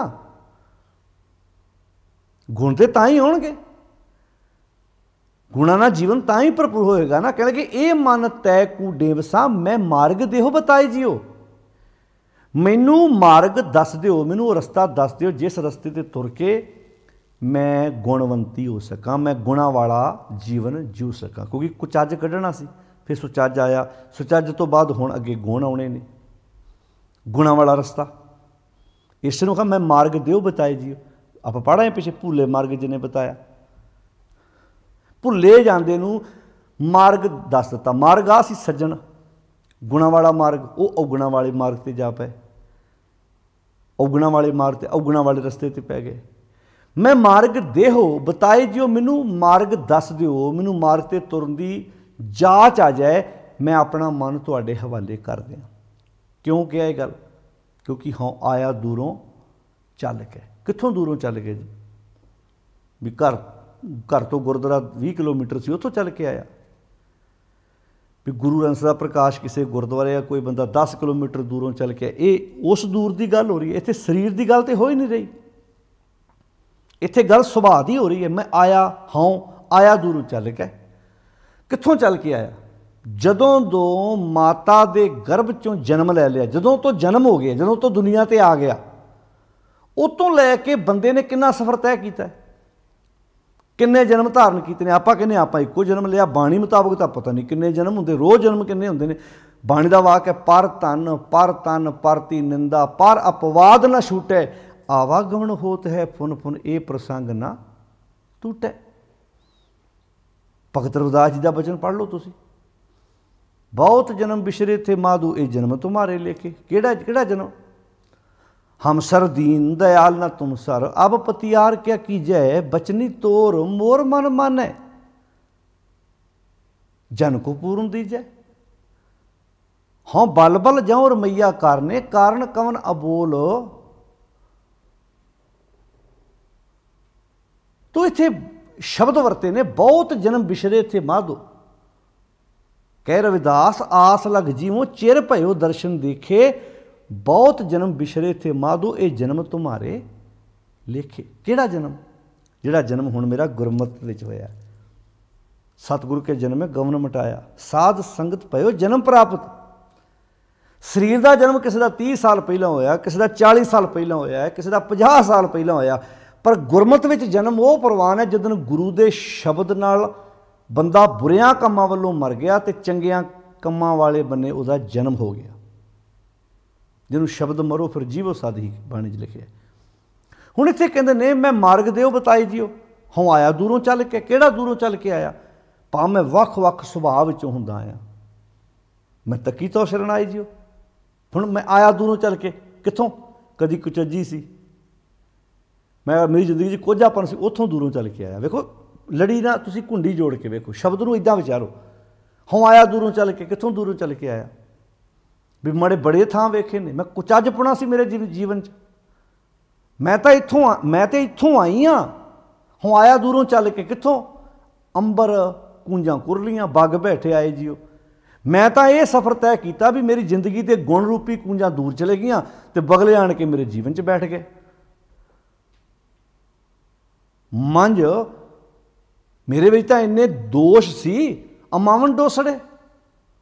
ਗੁਣ ਤੇ ਤਾਂ ਹੀ ਆਉਣਗੇ, ਗੁਣਾਂ ਨਾਲ ਜੀਵਨ ਤਾਂ ਹੀ ਭਰਪੂਰ ਹੋਏਗਾ ਨਾ। ਕਹਿਣਗੇ ਇਹ ਮਨ ਤੈ ਕੂ ਡੇਵਸਾਂ, ਮੈਂ ਮਾਰਗ ਦੇਹੋ ਬਤਾਏ ਜੀਓ। ਮੈਨੂੰ ਮਾਰਗ ਦੱਸ ਦਿਓ, ਮੈਨੂੰ ਉਹ ਰਸਤਾ ਦੱਸ ਦਿਓ ਜਿਸ ਰਸਤੇ 'ਤੇ ਤੁਰ ਕੇ ਮੈਂ ਗੁਣਵੰਤੀ ਹੋ ਸਕਾਂ, ਮੈਂ ਗੁਣਾਂ ਵਾਲਾ ਜੀਵਨ ਜੀਉ ਸਕਾਂ। ਕਿਉਂਕਿ ਕੁਚੱਜ ਕੱਢਣਾ ਸੀ, ਫਿਰ ਸੁਚੱਜ ਆਇਆ, ਸੁਚੱਜ ਤੋਂ ਬਾਅਦ ਹੁਣ ਅੱਗੇ ਗੁਣ ਆਉਣੇ ਨੇ, ਗੁਣਾਂ ਵਾਲਾ ਰਸਤਾ। ਇਸ ਨੂੰ ਕਹਾ ਮੈਂ ਮਾਰਗ ਦਿਓ ਬਤਾਏ ਜੀਓ। ਆਪਾਂ ਪੜ੍ਹਾਂਗੇ ਪਿੱਛੇ, ਭੁੱਲੇ ਮਾਰਗ ਜਿਹਨੇ ਬਤਾਇਆ, ਭੁੱਲੇ ਜਾਂਦੇ ਨੂੰ ਮਾਰਗ ਦੱਸ ਦਿੱਤਾ। ਮਾਰਗ ਆ ਸੀ ਸੱਜਣ, ਗੁਣਾਂ ਵਾਲਾ ਮਾਰਗ, ਉਹ ਔਗੁਣਾਂ ਵਾਲੇ ਮਾਰਗ 'ਤੇ ਜਾ ਪਏ, ਔਗੁਣਾਂ ਵਾਲੇ ਮਾਰਗ 'ਤੇ, ਔਗੁਣਾਂ ਵਾਲੇ ਰਸਤੇ 'ਤੇ ਪੈ ਗਏ। ਮੈਂ ਮਾਰਗ ਦੇਹੋ ਬਤਾਏ ਜਿਓ, ਮੈਨੂੰ ਮਾਰਗ ਦੱਸ ਦਿਓ, ਮੈਨੂੰ ਮਾਰਗ 'ਤੇ ਤੁਰਨ ਦੀ ਜਾਚ ਆ ਜਾਏ, ਮੈਂ ਆਪਣਾ ਮਨ ਤੁਹਾਡੇ ਹਵਾਲੇ ਕਰ ਦਿਆਂ। ਕਿਉਂ ਕਿਹਾ ਇਹ ਗੱਲ? ਕਿਉਂਕਿ ਹਾਂ ਆਇਆ ਦੂਰੋਂ ਚੱਲ ਕੇ। ਕਿੱਥੋਂ ਦੂਰੋਂ ਚੱਲ ਕੇ ਜੀ? ਵੀ ਘਰ ਤੋਂ ਗੁਰਦੁਆਰਾ 20 ਕਿਲੋਮੀਟਰ ਸੀ, ਉੱਥੋਂ ਚੱਲ ਕੇ ਆਇਆ। ਵੀ ਗੁਰੂ ਰੰਸ ਦਾ ਪ੍ਰਕਾਸ਼ ਕਿਸੇ ਗੁਰਦੁਆਰੇ ਜਾਂ ਕੋਈ ਬੰਦਾ 10 ਕਿਲੋਮੀਟਰ ਦੂਰੋਂ ਚੱਲ ਕੇ ਆਇਆ, ਇਹ ਉਸ ਦੂਰ ਦੀ ਗੱਲ ਹੋ ਰਹੀ ਹੈ। ਇੱਥੇ ਸਰੀਰ ਦੀ ਗੱਲ ਤਾਂ ਹੋ ਹੀ ਨਹੀਂ ਰਹੀ, ਇੱਥੇ ਗੱਲ ਸੁਭਾਅ ਦੀ ਹੋ ਰਹੀ ਹੈ। ਮੈਂ ਆਇਆ ਦੂਰੋਂ ਚੱਲ ਕੇ। ਕਿੱਥੋਂ ਚੱਲ ਕੇ ਆਇਆ? ਜਦੋਂ ਤੋਂ ਮਾਤਾ ਦੇ ਗਰਭ 'ਚੋਂ ਜਨਮ ਲੈ ਲਿਆ, ਜਦੋਂ ਤੋਂ ਜਨਮ ਹੋ ਗਿਆ, ਜਦੋਂ ਤੋਂ ਦੁਨੀਆ 'ਤੇ ਆ ਗਿਆ, ਉਤੋਂ ਲੈ ਕੇ ਬੰਦੇ ਨੇ ਕਿੰਨਾ ਸਫ਼ਰ ਤੈਅ ਕੀਤਾ, ਕਿੰਨੇ ਜਨਮ ਧਾਰਨ ਕੀਤੇ ਨੇ। ਆਪਾਂ ਕਹਿੰਦੇ ਆਪਾਂ ਇੱਕੋ ਜਨਮ ਲਿਆ, ਬਾਣੀ ਮੁਤਾਬਕ ਤਾਂ ਪਤਾ ਨਹੀਂ ਕਿੰਨੇ ਜਨਮ ਹੁੰਦੇ, ਰੋਜ਼ ਜਨਮ ਕਿੰਨੇ ਹੁੰਦੇ ਨੇ। ਬਾਣੀ ਦਾ ਵਾਕ ਹੈ, ਪਰ ਤਨ ਪਰਤੀ ਨਿੰਦਾ, ਪਰ ਅਪਵਾਦ ਨਾ ਛੂਟੈ, ਆਵਾਗਮਨ ਹੋਤ ਹੈ ਫੁਨ ਫੁਨ, ਇਹ ਪ੍ਰਸੰਗ ਨਾ ਟੂਟੈ। ਭਗਤ ਰਵਿਦਾਸ ਜੀ ਦਾ ਬਚਨ ਪੜ੍ਹ ਲਓ ਤੁਸੀਂ, ਬਹੁਤ ਜਨਮ ਬਿਸ਼ਰੇ ਥੇ ਮਾਧੂ, ਇਹ ਜਨਮ ਤੁਮਾਰੇ ਲੇਖੇ। ਕਿਹੜਾ ਜਨਮ? ਹਮ ਸਰ ਦੀਨ दयाल ना तुम सर, अब पतियार क्या कीजै, बचनी तोर मोर मन मानै, जन को पूर्ण दीजै। हाँ बल बल जाऊं रमैया कारने, कारण कवन अबोल। तो इत्थे शब्द वरते ने, बहुत जन्म बिछरे थे माधो। कह रविदास आस लग जीवो, चिर भयो दर्शन देखे, बहुत जन्म बिछरे थे माधो, ये जन्म तुम्हारे लेखे। किहड़ा जन्म? जिहड़ा जन्म हुण मेरा गुरमत विच होया, सतगुरु के जन्म में गवन मटाया, साध संगत भयो जन्म प्राप्त। शरीर का जन्म किसी का 30 साल पहला होया, किसी का 40 साल पहला होया, किसी का 50 साल पहला होया, पर गुरमत विच जन्म वो प्रवान है जिदन गुरु के शब्द नाल बंदा बुरियां कामां वालों मर गया तो चंगियां कामां वाले बन्ने उहदा जन्म हो गया। जिन्होंने शब्द मरो फिर जीवो साधी बाणी च लिखिया। हुण इत्थे कहंदे ने मैं मार्ग देओ बताई जियो, हूँ आया दूरों चल के। किहड़ा दूरों चल के आया? भावें मैं वख-वख सुभाਅ विचों हुंदा आया, मैं तकी तो शरणाई जियो। हुण मैं आया दूरों चल के, कित्थों? कदी कुचज्जी सी, मैं मेरी जिंदगी 'च कोझापन सी, उत्थों दूरों चल के आया। वेखो लड़ी ना, तुसीं घुंडी जोड़ के वेखो, शब्द नूं इदां विचारो। हूँ आया दूरों चल के, कित्थों दूरों चल के आया? भी माड़े बड़े थां वेखे ने, मैं कुचज्जपना सी मेरे जीवन 'च, मैं तो इत्थों आई हाँ। हूँ आया दूरों चल के, कित्थों? अंबर ਕੂੰਜਾਂ ਕੁਰਲੀਆਂ ਬੱਗ ਬੈਠੇ ਆਏ ਜੀਓ। ਮੈਂ ਤਾਂ ਇਹ ਸਫ਼ਰ ਤੈਅ ਕੀਤਾ ਵੀ ਮੇਰੀ ਜ਼ਿੰਦਗੀ ਦੇ ਗੁਣ ਰੂਪੀ ਕੂੰਜਾਂ ਦੂਰ ਚਲੇ ਗਈਆਂ ਤੇ ਬਗਲੇ ਆਣ ਕੇ ਮੇਰੇ ਜੀਵਨ 'ਚ ਬੈਠ ਗਏ। ਮੰਝ ਮੇਰੇ ਵਿੱਚ ਤਾਂ ਇੰਨੇ ਦੋਸ਼ ਸੀ, ਅਮਾਵਨ ਡੋਸੜੇ।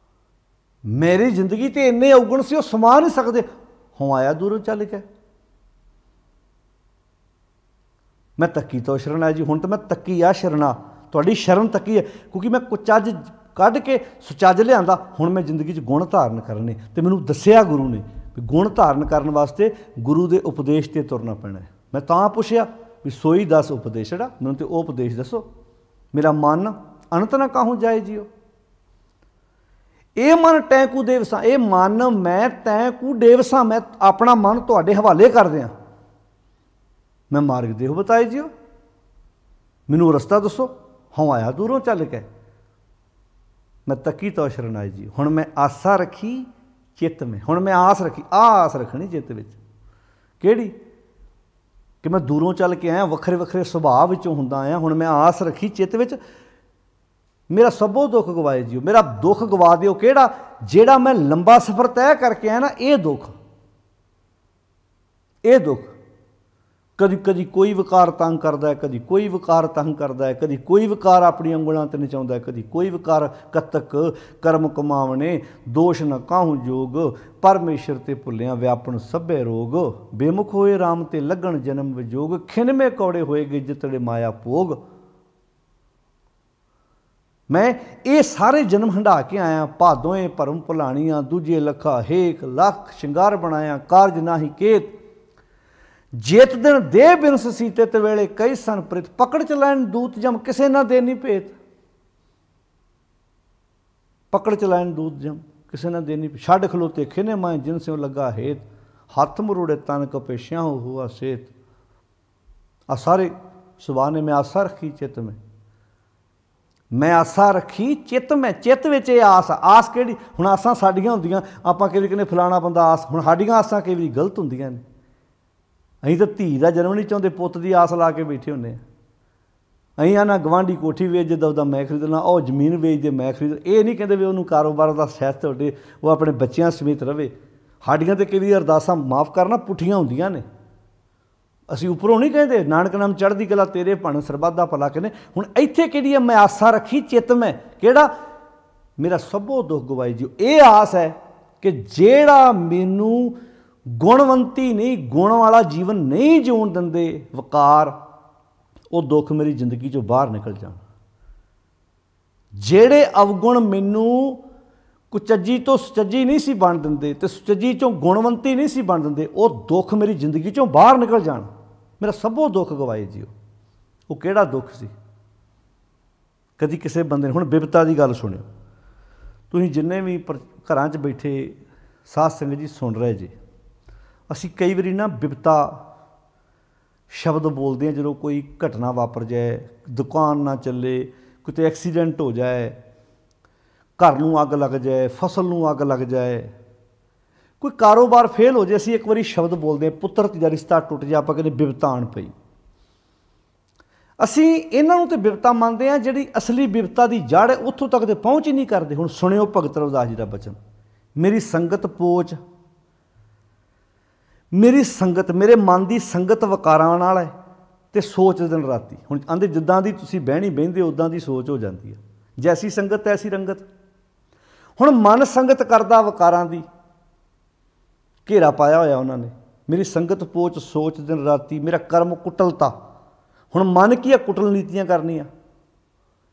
ਮੇਰੀ ਜ਼ਿੰਦਗੀ ਤੇ ਇੰਨੇ ਔਗਣ ਸੀ, ਉਹ ਸਮਾ ਨਹੀਂ ਸਕਦੇ। ਹੁਣ ਆਇਆ ਦੂਰੋਂ ਚੱਲ ਕੇ। ਮੈਂ ਤੱਕੀ ਤੋਂ ਸ਼ਰਨ ਆਇਆ ਜੀ। ਹੁਣ ਤਾਂ ਮੈਂ ਤੱਕੀ ਆ ਸ਼ਰਨਾ, ਤੁਹਾਡੀ ਸ਼ਰਨ ਤੱਕੀ ਹੈ, ਕਿਉਂਕਿ ਮੈਂ ਕੁਚੱਜ ਕੱਢ ਕੇ ਸੁਚੱਜ ਲਿਆਂਦਾ। ਹੁਣ ਮੈਂ ਜ਼ਿੰਦਗੀ 'ਚ ਗੁਣ ਧਾਰਨ ਕਰਨੇ, ਤੇ ਮੈਨੂੰ ਦੱਸਿਆ ਗੁਰੂ ਨੇ ਵੀ ਗੁਣ ਧਾਰਨ ਕਰਨ ਵਾਸਤੇ ਗੁਰੂ ਦੇ ਉਪਦੇਸ਼ 'ਤੇ ਤੁਰਨਾ ਪੈਣਾ ਹੈ। ਮੈਂ ਤਾਂ ਪੁੱਛਿਆ ਵੀ ਸੋਈ ਦੱਸ ਉਪਦੇਸ਼ ਜਿਹੜਾ, ਮੈਨੂੰ ਤੇ ਉਹ ਉਪਦੇਸ਼ ਦੱਸੋ। ਮੇਰਾ ਮਨ ਅਨੰਤ ਨਾ ਕਾਹੂ ਜਾਏ ਜੀਓ। ਇਹ ਮਨ ਤੈਂ ਕੂ ਦੇਵਸਾਂ, ਇਹ ਮਨ ਮੈਂ ਤੈਂ ਕੂ ਦੇਵਸਾਂ, ਮੈਂ ਆਪਣਾ ਮਨ ਤੁਹਾਡੇ ਹਵਾਲੇ ਕਰ ਦਿਆਂ। ਮੈਂ ਮਾਰਗ ਦੇਹੋ ਬਤਾਏ ਜੀਓ, ਮੈਨੂੰ ਰਸਤਾ ਦੱਸੋ। ਹਉ ਆਇਆ ਦੂਰੋਂ ਚੱਲ ਕੇ। ਮੈਂ ਤੱਕੀ ਤੋਂ ਸ਼ਰਨ ਆਏ ਜੀ। ਹੁਣ ਮੈਂ ਆਸਾ ਰੱਖੀ ਚਿੱਤ ਮੈਂ, ਹੁਣ ਮੈਂ ਆਸ ਰੱਖੀ, ਆਸ ਰੱਖਣੀ ਚਿੱਤ ਵਿੱਚ। ਕਿਹੜੀ? ਕਿ ਮੈਂ ਦੂਰੋਂ ਚੱਲ ਕੇ ਆਇਆ, ਵੱਖਰੇ ਵੱਖਰੇ ਸੁਭਾਅ ਵਿੱਚੋਂ ਹੁੰਦਾ ਆਇਆ। ਹੁਣ ਮੈਂ ਆਸ ਰੱਖੀ ਚਿੱਤ ਵਿੱਚ, ਮੇਰਾ ਸਭੋ ਦੁੱਖ ਗਵਾਏ ਜੀਓ। ਮੇਰਾ ਦੁੱਖ ਗਵਾ ਦਿਓ। ਕਿਹੜਾ? ਜਿਹੜਾ ਮੈਂ ਲੰਬਾ ਸਫ਼ਰ ਤੈਅ ਕਰਕੇ ਆਇਆ ਨਾ, ਇਹ ਦੁੱਖ, ਇਹ ਦੁੱਖ। ਕਦੀ ਕਦੀ ਕੋਈ ਵਿਕਾਰ ਤੰਗ ਕਰਦਾ ਹੈ, ਕਦੀ ਕੋਈ ਵਿਕਾਰ ਤੰਗ ਕਰਦਾ ਹੈ, ਕਦੀ ਕੋਈ ਵਿਕਾਰ ਆਪਣੀਆਂ ਉਂਗਲਾਂ 'ਤੇ ਨਚਾਉਂਦਾ ਹੈ, ਕਦੀ ਕੋਈ ਵਿਕਾਰ। ਕਤਕ ਕਰਮ ਕਮਾਵਣੇ ਦੋਸ਼ ਨਾ ਕਾਹੂ ਜੋਗ, ਪਰਮੇਸ਼ਰ ਤੇ ਭੁੱਲਿਆ ਵਿਆਪਨ ਸਭੇ ਰੋਗ। ਬੇਮੁਖ ਹੋਏ ਰਾਮ ਤੇ ਲੱਗਣ ਜਨਮ ਵਿਜੋਗ, ਖਿਨਮੇ ਕੌੜੇ ਹੋਏ ਜਿਤੜੇ ਮਾਇਆ ਭੋਗ। ਮੈਂ ਇਹ ਸਾਰੇ ਜਨਮ ਹੰਢਾ ਕੇ ਆਇਆ। ਭਾਦੋਏ ਭਰਮ ਭੁਲਾਣੀਆਂ, ਦੂਜੇ ਲੱਖਾ ਹੇਕ ਲੱਖ ਸ਼ਿੰਗਾਰ ਬਣਾਇਆ। ਕਾਰਜ ਨਾਹੀ ਕੇਤ ਜੇਤ ਦਿਨ ਦੇ ਬਿਨਸ ਸੀਤੇ ਤੇ ਵੇਲੇ ਕਈ ਸਨ ਪ੍ਰਿਤ। ਪਕੜ ਚ ਲੈਣ ਦੂਤ ਜਮ, ਕਿਸੇ ਨਾ ਦੇ ਨਹੀਂ ਭੇਤ। ਪਕੜ ਚ ਲੈਣ ਦੂਤ ਜਮ, ਕਿਸੇ ਨਾ ਦੇ ਨਹੀਂ। ਛੱਡ ਖਲੋਤੇ ਖਿਨੇ ਮਾਏ ਜਿਨ ਸਿਉ ਲੱਗਾ ਹੇਤ। ਹੱਥ ਮਰੋੜੇ ਤਨ ਕਪੇਸ਼ਿਆ ਹੁਆ ਸੇਤ। ਆ ਸਾਰੇ ਸੁਭਾਅ ਨੇ ਮੈਂ ਆਸਾ ਰੱਖੀ ਚਿੱਤ ਮੈਂ, ਮੈਂ ਆਸਾ ਰੱਖੀ ਚਿੱਤ ਮੈਂ। ਚਿੱਤ ਵਿੱਚ ਇਹ ਆਸ, ਆਸ ਕਿਹੜੀ? ਹੁਣ ਆਸਾਂ ਸਾਡੀਆਂ ਹੁੰਦੀਆਂ, ਆਪਾਂ ਕਈ ਵਾਰੀ ਕਹਿੰਦੇ ਫਲਾਣਾ ਬੰਦਾ ਆਸ। ਹੁਣ ਸਾਡੀਆਂ ਆਸਾਂ ਕਈ ਵਾਰੀ ਗਲਤ ਹੁੰਦੀਆਂ ਨੇ। ਅਸੀਂ ਤਾਂ ਧੀ ਦਾ ਜਨਮ ਨਹੀਂ ਚਾਹੁੰਦੇ, ਪੁੱਤ ਦੀ ਆਸ ਲਾ ਕੇ ਬੈਠੇ ਹੁੰਦੇ ਹਾਂ। ਅਸੀਂ ਆ ਨਾ ਗਵਾਂਢੀ ਕੋਠੀ ਵੇਚ ਜਿੱਦਾਂ ਉਹਦਾ ਮੈਂ ਖਰੀਦਣਾ, ਉਹ ਜ਼ਮੀਨ ਵੇਚਦੇ ਮੈਂ ਖਰੀਦ। ਇਹ ਨਹੀਂ ਕਹਿੰਦੇ ਵੀ ਉਹਨੂੰ ਕਾਰੋਬਾਰ ਦਾ ਸਹਿਤ ਹੋਵੇ, ਉਹ ਆਪਣੇ ਬੱਚਿਆਂ ਸਮੇਤ ਰਵੇ। ਸਾਡੀਆਂ ਤਾਂ ਕਈ ਵਾਰੀ ਅਰਦਾਸਾਂ ਮਾਫ਼ ਕਰਨਾ ਪੁੱਠੀਆਂ ਹੁੰਦੀਆਂ ਨੇ। ਅਸੀਂ ਉੱਪਰੋਂ ਨਹੀਂ ਕਹਿੰਦੇ ਨਾਨਕ ਨਾਮ ਚੜ੍ਹਦੀ ਕਲਾ ਤੇਰੇ ਭਣ ਸਰਬੱਤ ਦਾ ਭਲਾ ਕਹਿੰਦੇ। ਹੁਣ ਇੱਥੇ ਕਿਹੜੀ ਹੈ? ਮੈਂ ਆਸਾ ਰੱਖੀ ਚਿੱਤ ਮੈਂ। ਕਿਹੜਾ? ਮੇਰਾ ਸਭੋ ਦੁੱਖ ਗਵਾਈ ਜੀ। ਇਹ ਆਸ ਹੈ ਕਿ ਜਿਹੜਾ ਮੈਨੂੰ ਗੁਣਵੰਤੀ ਨਹੀਂ, ਗੁਣ ਵਾਲਾ ਜੀਵਨ ਨਹੀਂ ਜਿਉਣ ਦਿੰਦੇ ਵਕਾਰ, ਉਹ ਦੁੱਖ ਮੇਰੀ ਜ਼ਿੰਦਗੀ 'ਚੋਂ ਬਾਹਰ ਨਿਕਲ ਜਾਣ। ਜਿਹੜੇ ਅਵਗੁਣ ਮੈਨੂੰ ਕੁਚੱਜੀ ਤੋਂ ਸੁਚੱਜੀ ਨਹੀਂ ਸੀ ਬਣ ਦਿੰਦੇ ਤੇ ਸੁਚੱਜੀ 'ਚੋਂ ਗੁਣਵੰਤੀ ਨਹੀਂ ਸੀ ਬਣ ਦਿੰਦੇ, ਉਹ ਦੁੱਖ ਮੇਰੀ ਜ਼ਿੰਦਗੀ 'ਚੋਂ ਬਾਹਰ ਨਿਕਲ ਜਾਣ। ਮੇਰਾ ਸਭੋ ਦੁੱਖ ਗਵਾਏ ਜੀ। ਉਹ ਕਿਹੜਾ ਦੁੱਖ ਸੀ? ਕਦੀ ਕਿਸੇ ਬੰਦੇ ਨੇ, ਹੁਣ ਬਿਪਤਾ ਦੀ ਗੱਲ ਸੁਣਿਓ ਤੁਸੀਂ ਜਿੰਨੇ ਵੀ ਘਰਾਂ 'ਚ ਬੈਠੇ ਸਾਧ ਸੰਗਤ ਜੀ ਸੁਣ ਰਹੇ ਜੀ। ਅਸੀਂ ਕਈ ਵਾਰੀ ਨਾ ਬਿਪਤਾ ਸ਼ਬਦ ਬੋਲਦੇ ਹਾਂ ਜਦੋਂ ਕੋਈ ਘਟਨਾ ਵਾਪਰ ਜਾਏ, ਦੁਕਾਨ ਨਾ ਚੱਲੇ, ਕਿਤੇ ਐਕਸੀਡੈਂਟ ਹੋ ਜਾਏ, ਘਰ ਨੂੰ ਅੱਗ ਲੱਗ ਜਾਏ, ਫਸਲ ਨੂੰ ਅੱਗ ਲੱਗ ਜਾਏ, ਕੋਈ ਕਾਰੋਬਾਰ ਫੇਲ ਹੋ ਜਾਏ। ਅਸੀਂ ਇੱਕ ਵਾਰੀ ਸ਼ਬਦ ਬੋਲਦੇ ਹਾਂ, ਪੁੱਤਰ ਦਾ ਰਿਸ਼ਤਾ ਟੁੱਟ ਜਾ, ਆਪਾਂ ਕਹਿੰਦੇ ਬਿਪਤਾ ਆਣ ਪਈ। ਅਸੀਂ ਇਹਨਾਂ ਨੂੰ ਤਾਂ ਬਿਪਤਾ ਮੰਨਦੇ ਹਾਂ, ਜਿਹੜੀ ਅਸਲੀ ਬਿਪਤਾ ਦੀ ਜੜ ਹੈ ਉੱਥੋਂ ਤੱਕ ਤੇ ਪਹੁੰਚ ਹੀ ਨਹੀਂ ਕਰਦੇ। ਹੁਣ ਸੁਣਿਓ ਭਗਤ ਰਵਿਦਾਸ ਜੀ ਦਾ ਬਚਨ, ਮੇਰੀ ਸੰਗਤ ਪੋਚ, ਮੇਰੀ ਸੰਗਤ, ਮੇਰੇ ਮਨ ਦੀ ਸੰਗਤ ਵਕਾਰਾਂ ਨਾਲ ਹੈ ਤੇ ਸੋਚ ਦਿਨ ਰਾਤੀ। ਹੁਣ ਆਂਦੇ ਜਿੱਦਾਂ ਦੀ ਤੁਸੀਂ ਬਹਿਣੀ ਬਹਿੰਦੇ ਉੱਦਾਂ ਦੀ ਸੋਚ ਹੋ ਜਾਂਦੀ ਹੈ। ਜੈਸੀ ਸੰਗਤ ਤੈਸੀ ਰੰਗਤ। ਹੁਣ ਮਨ ਸੰਗਤ ਕਰਦਾ ਵਕਾਰਾਂ ਦੀ, ਘੇਰਾ ਪਾਇਆ ਹੋਇਆ ਉਹਨਾਂ ਨੇ। ਮੇਰੀ ਸੰਗਤ ਪੋਚ ਸੋਚ ਦਿਨ ਰਾਤੀ, ਮੇਰਾ ਕਰਮ ਕੁਟਲਤਾ। ਹੁਣ ਮਨ ਕੀ ਆ? ਕੁਟਲ ਨੀਤੀਆਂ ਕਰਨੀਆਂ।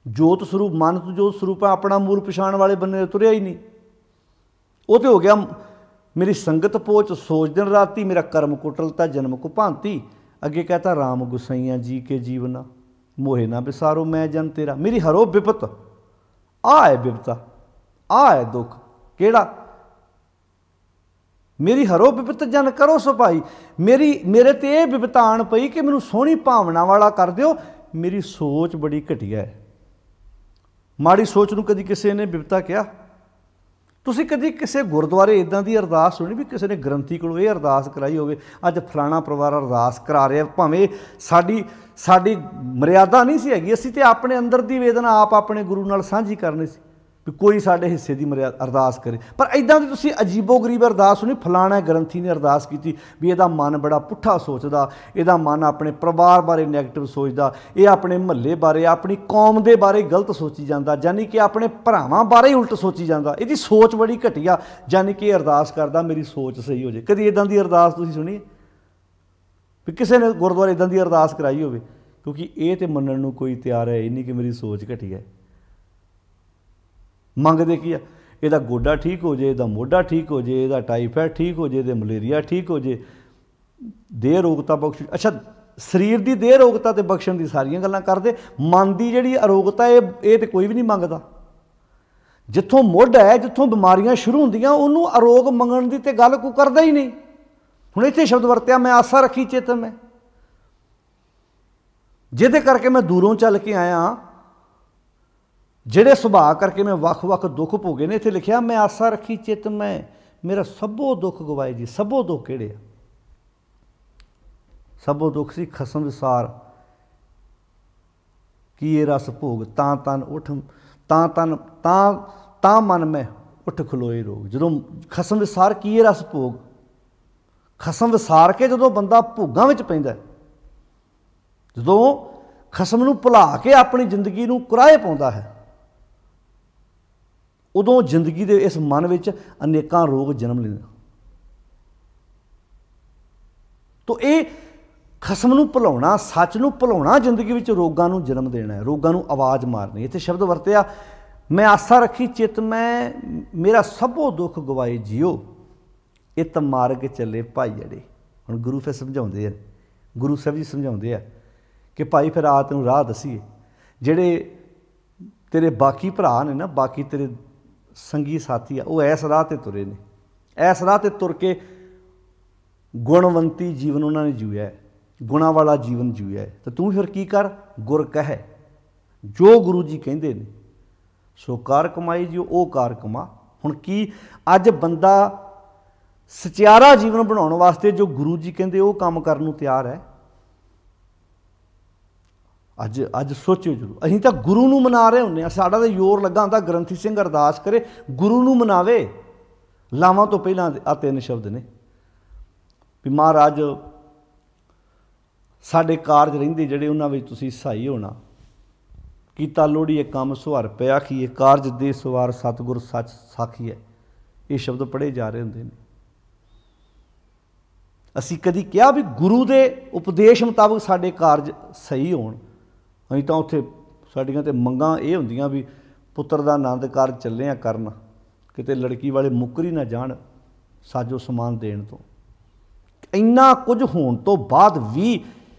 ਜੋਤ ਸਰੂਪ, ਮਨ ਤੋਂ ਜੋਤ ਸਰੂਪ ਹੈ, ਆਪਣਾ ਮੂਲ ਪਛਾਣ ਵਾਲੇ ਬੰਨੇ ਤੁਰਿਆ ਹੀ ਨਹੀਂ। ਉਹ ਤੇ ਹੋ ਗਿਆ ਮੇਰੀ ਸੰਗਤ ਪੋਚ ਸੋਚ ਦਿਨ ਰਾਤੀ, ਮੇਰਾ ਕਰਮ ਕੁਟਲਤਾ ਜਨਮ ਕੋ ਭਾਂਤੀ। ਅੱਗੇ ਕਹਤਾ ਰਾਮ ਗੁਸਾਈਆਂ ਜੀ ਕੇ ਜੀਵਨਾ, ਮੋਹੇ ਨਾ ਵਿਸਾਰੋ ਮੈਂ ਜਨ ਤੇਰਾ। ਮੇਰੀ ਹਰੋ ਬਿਪਤ, ਆ ਹੈ ਬਿਪਤਾ, ਆ ਹੈ ਦੁੱਖ। ਕਿਹੜਾ? ਮੇਰੀ ਹਰੋ ਬਿਪਤ ਜਨ ਕਰੋ ਸੁਭਾਈ। ਮੇਰੇ ਤੇ ਇਹ ਬਿਪਤਾ ਆਣ ਪਈ ਕਿ ਮੈਨੂੰ ਸੋਹਣੀ ਭਾਵਨਾ ਵਾਲਾ ਕਰ ਦਿਓ। ਮੇਰੀ ਸੋਚ ਬੜੀ ਘਟੀਆ ਹੈ। ਮਾੜੀ ਸੋਚ ਨੂੰ ਕਦੀ ਕਿਸੇ ਨੇ ਬਿਪਤਾ ਕਿਹਾ? ਤੁਸੀਂ ਕਦੀ ਕਿਸੇ ਗੁਰਦੁਆਰੇ ਇਦਾਂ ਦੀ ਅਰਦਾਸ ਸੁਣੀ ਵੀ ਕਿਸੇ ਨੇ ਗ੍ਰੰਥੀ ਕੋਲੋਂ ਇਹ ਅਰਦਾਸ ਕਰਾਈ ਹੋਵੇ, ਅੱਜ ਫਲਾਣਾ ਪਰਿਵਾਰ ਅਰਦਾਸ ਕਰਾ ਰਿਹਾ, ਭਾਵੇਂ ਸਾਡੀ ਮਰਿਆਦਾ ਨਹੀਂ ਸੀ ਹੈਗੀ, ਅਸੀਂ ਤੇ ਆਪਣੇ ਅੰਦਰ ਦੀ ਵੇਦਨਾ ਆਪ ਆਪਣੇ ਗੁਰੂ ਨਾਲ ਸਾਂਝੀ ਕਰਨੀ ਸੀ ਵੀ ਕੋਈ ਸਾਡੇ ਹਿੱਸੇ ਦੀ ਅਰਦਾਸ ਕਰੇ। ਪਰ ਇਦਾਂ ਦੀ ਤੁਸੀਂ ਅਜੀਬੋ ਗਰੀਬ ਅਰਦਾਸ ਸੁਣੀ, ਫਲਾਣਾ ਗ੍ਰੰਥੀ ਨੇ ਅਰਦਾਸ ਕੀਤੀ ਵੀ ਇਹਦਾ ਮਨ ਬੜਾ ਪੁੱਠਾ ਸੋਚਦਾ, ਇਹਦਾ ਮਨ ਆਪਣੇ ਪਰਿਵਾਰ ਬਾਰੇ ਨੈਗੇਟਿਵ ਸੋਚਦਾ, ਇਹ ਆਪਣੇ ਮਹੱਲੇ ਬਾਰੇ ਆਪਣੀ ਕੌਮ ਦੇ ਬਾਰੇ ਗਲਤ ਸੋਚੀ ਜਾਂਦਾ, ਯਾਨੀ ਕਿ ਆਪਣੇ ਭਰਾਵਾਂ ਬਾਰੇ ਹੀ ਉਲਟ ਸੋਚੀ ਜਾਂਦਾ, ਇਹਦੀ ਸੋਚ ਬੜੀ ਘਟੀਆ, ਯਾਨੀ ਕਿ ਇਹ ਅਰਦਾਸ ਕਰਦਾ ਮੇਰੀ ਸੋਚ ਸਹੀ ਹੋ ਜਾਏ। ਕਦੀ ਇਦਾਂ ਦੀ ਅਰਦਾਸ ਤੁਸੀਂ ਸੁਣੀ ਵੀ ਕਿਸੇ ਨੇ ਗੁਰਦੁਆਰੇ ਇਦਾਂ ਦੀ ਅਰਦਾਸ ਕਰਾਈ ਹੋਵੇ? ਕਿਉਂਕਿ ਇਹ ਤਾਂ ਮੰਨਣ ਨੂੰ ਕੋਈ ਤਿਆਰ ਹੈ ਹੀ ਨਹੀਂ ਕਿ ਮੇਰੀ ਸੋਚ ਘਟੀ ਹੈ। ਮੰਗਦੇ ਕੀ ਆ? ਇਹਦਾ ਗੋਡਾ ਠੀਕ ਹੋ ਜਾਏ, ਇਹਦਾ ਮੋਢਾ ਠੀਕ ਹੋ ਜਾਏ, ਇਹਦਾ ਟਾਈਫਾਇਡ ਠੀਕ ਹੋ ਜਾਏ, ਇਹਦੇ ਮਲੇਰੀਆ ਠੀਕ ਹੋ ਜਾਏ, ਦੇਹ ਰੋਗਤਾ ਬਖਸ਼। ਅੱਛਾ, ਸਰੀਰ ਦੀ ਦੇਹ ਰੋਗਤਾ ਤੇ ਬਖਸ਼ਣ ਦੀ ਸਾਰੀਆਂ ਗੱਲਾਂ ਕਰਦੇ, ਮਨ ਦੀ ਜਿਹੜੀ ਅਰੋਗਤਾ ਇਹ ਤੇ ਕੋਈ ਵੀ ਨਹੀਂ ਮੰਗਦਾ। ਜਿੱਥੋਂ ਮੁੱਢ ਹੈ, ਜਿੱਥੋਂ ਬਿਮਾਰੀਆਂ ਸ਼ੁਰੂ ਹੁੰਦੀਆਂ, ਉਹਨੂੰ ਅਰੋਗ ਮੰਗਣ ਦੀ ਤੇ ਗੱਲ ਕੋਈ ਕਰਦਾ ਹੀ ਨਹੀਂ। ਹੁਣ ਇੱਥੇ ਸ਼ਬਦ ਵਰਤਿਆ, ਮੈਂ ਆਸਾ ਰੱਖੀ ਚਿੱਤ ਮੈਂ, ਜਿਹਦੇ ਕਰਕੇ ਮੈਂ ਦੂਰੋਂ ਚੱਲ ਕੇ ਆਇਆ, ਜਿਹੜੇ ਸੁਭਾਅ ਕਰਕੇ ਮੈਂ ਵੱਖ-ਵੱਖ ਦੁੱਖ ਭੋਗੇ ਨੇ। ਇੱਥੇ ਲਿਖਿਆ ਮੈਂ ਆਸਾ ਰੱਖੀ ਚਿੱਤ ਮੈਂ, ਮੇਰਾ ਸਭੋ ਦੁੱਖ ਗਵਾਏ ਜੀ। ਸਭੋ ਦੁੱਖ ਕਿਹੜੇ ਆ? ਸਭੋ ਦੁੱਖ ਸੀ ਖਸਮ ਵਿਸਾਰ ਕੀ ਇਹ ਰਸ ਭੋਗ, ਤਾਂ ਤਨ ਉੱਠ ਤਾਂ ਤਨ ਤਾਂ ਮਨ ਮੈਂ ਉੱਠ ਖਲੋਏ ਰੋਗ। ਜਦੋਂ ਖਸਮ ਵਿਸਾਰ ਕੀ ਇਹ ਰਸ ਭੋਗ, ਖਸਮ ਵਿਸਾਰ ਕੇ ਜਦੋਂ ਬੰਦਾ ਭੋਗਾਂ ਵਿੱਚ ਪੈਂਦਾ, ਜਦੋਂ ਖਸਮ ਨੂੰ ਭੁਲਾ ਕੇ ਆਪਣੀ ਜ਼ਿੰਦਗੀ ਨੂੰ ਕੁਰਾਹੇ ਪਾਉਂਦਾ ਹੈ, ਉਦੋਂ ਜ਼ਿੰਦਗੀ ਦੇ ਇਸ ਮਨ ਵਿੱਚ ਅਨੇਕਾਂ ਰੋਗ ਜਨਮ ਲੈਂਦੇ। ਤੋ ਇਹ ਖਸਮ ਨੂੰ ਭੁਲਾਉਣਾ, ਸੱਚ ਨੂੰ ਭੁਲਾਉਣਾ, ਜ਼ਿੰਦਗੀ ਵਿੱਚ ਰੋਗਾਂ ਨੂੰ ਜਨਮ ਦੇਣਾ ਹੈ, ਰੋਗਾਂ ਨੂੰ ਆਵਾਜ਼ ਮਾਰਨੀ। ਇੱਥੇ ਸ਼ਬਦ ਵਰਤਿਆ ਮੈਂ ਆਸਾ ਰੱਖੀ ਚਿੱਤ ਮੈਂ, ਮੇਰਾ ਸਭੋ ਦੁੱਖ ਗਵਾਏ ਜਿਉ, ਇਤ ਮਾਰਗ ਚੱਲੇ ਭਾਈ ਅੜੇ। ਹੁਣ ਗੁਰੂ ਫਿਰ ਸਮਝਾਉਂਦੇ ਆ, ਗੁਰੂ ਸਾਹਿਬ ਜੀ ਸਮਝਾਉਂਦੇ ਆ ਕਿ ਭਾਈ ਫਿਰ ਆ ਤੈਨੂੰ ਰਾਹ ਦਸੀਏ, ਜਿਹੜੇ ਤੇਰੇ ਬਾਕੀ ਭਰਾ ਨੇ ਨਾ, ਬਾਕੀ ਤੇਰੇ ਸੰਗੀ ਸਾਥੀ ਆ, ਉਹ ਇਸ ਰਾਹ 'ਤੇ ਤੁਰੇ ਨੇ, ਇਸ ਰਾਹ 'ਤੇ ਤੁਰ ਕੇ ਗੁਣਵੰਤੀ ਜੀਵਨ ਉਹਨਾਂ ਨੇ ਜੀਇਆ, ਗੁਣਾਂ ਵਾਲਾ ਜੀਵਨ ਜੀਇਆ। ਤਾਂ ਤੂੰ ਫਿਰ ਕੀ ਕਰ? ਗੁਰ ਕਹਿ ਜੋ ਗੁਰੂ ਜੀ ਕਹਿੰਦੇ ਨੇ ਸੋ ਕਾਰ ਕਮਾਈ ਜਿਉ, ਉਹ ਕਾਰ ਕਮਾ। ਹੁਣ ਕੀ ਅੱਜ ਬੰਦਾ ਸਚਿਆਰਾ ਜੀਵਨ ਬਣਾਉਣ ਵਾਸਤੇ ਜੋ ਗੁਰੂ ਜੀ ਕਹਿੰਦੇ ਉਹ ਕੰਮ ਕਰਨ ਨੂੰ ਤਿਆਰ ਹੈ? ਅੱਜ ਸੋਚਿਓ ਜ਼ਰੂਰ। ਅਸੀਂ ਤਾਂ ਗੁਰੂ ਨੂੰ ਮਨਾ ਰਹੇ ਹੁੰਦੇ ਹਾਂ, ਸਾਡਾ ਤਾਂ ਜ਼ੋਰ ਲੱਗਾ ਹੁੰਦਾ ਗ੍ਰੰਥੀ ਸਿੰਘ ਅਰਦਾਸ ਕਰੇ ਗੁਰੂ ਨੂੰ ਮਨਾਵੇ। ਲਾਵਾਂ ਤੋਂ ਪਹਿਲਾਂ ਆ 3 ਸ਼ਬਦ ਨੇ ਵੀ ਮਹਾਰਾਜ ਸਾਡੇ ਕਾਰਜ ਰਹਿੰਦੇ ਜਿਹੜੇ ਉਹਨਾਂ ਵਿੱਚ ਤੁਸੀਂ ਸਹਾਈ ਹੋਣਾ, ਕੀਤਾ ਲੋੜੀਏ ਕੰਮ ਸੁਹਾਰ ਪਿਆ ਆਖੀਏ, ਕਾਰਜ ਦੇ ਸਵਾਰ ਸਤਿਗੁਰ ਸੱਚ ਸਾਖੀਐ। ਇਹ ਸ਼ਬਦ ਪੜ੍ਹੇ ਜਾ ਰਹੇ ਹੁੰਦੇ ਨੇ। ਅਸੀਂ ਕਦੀ ਕਿਹਾ ਵੀ ਗੁਰੂ ਦੇ ਉਪਦੇਸ਼ ਮੁਤਾਬਕ ਸਾਡੇ ਕਾਰਜ ਸਹੀ ਹੋਣ? ਅਸੀਂ ਤਾਂ ਉੱਥੇ ਸਾਡੀਆਂ ਤਾਂ ਮੰਗਾਂ ਇਹ ਹੁੰਦੀਆਂ ਵੀ ਪੁੱਤਰ ਦਾ ਆਨੰਦ ਕਾਰਜ ਚੱਲੇ ਆ ਕਰਨ, ਕਿਤੇ ਲੜਕੀ ਵਾਲੇ ਮੁੱਕਰ ਹੀ ਨਾ ਜਾਣ ਸਾਜੋ ਸਮਾਨ ਦੇਣ ਤੋਂ। ਇੰਨਾ ਕੁਝ ਹੋਣ ਤੋਂ ਬਾਅਦ ਵੀ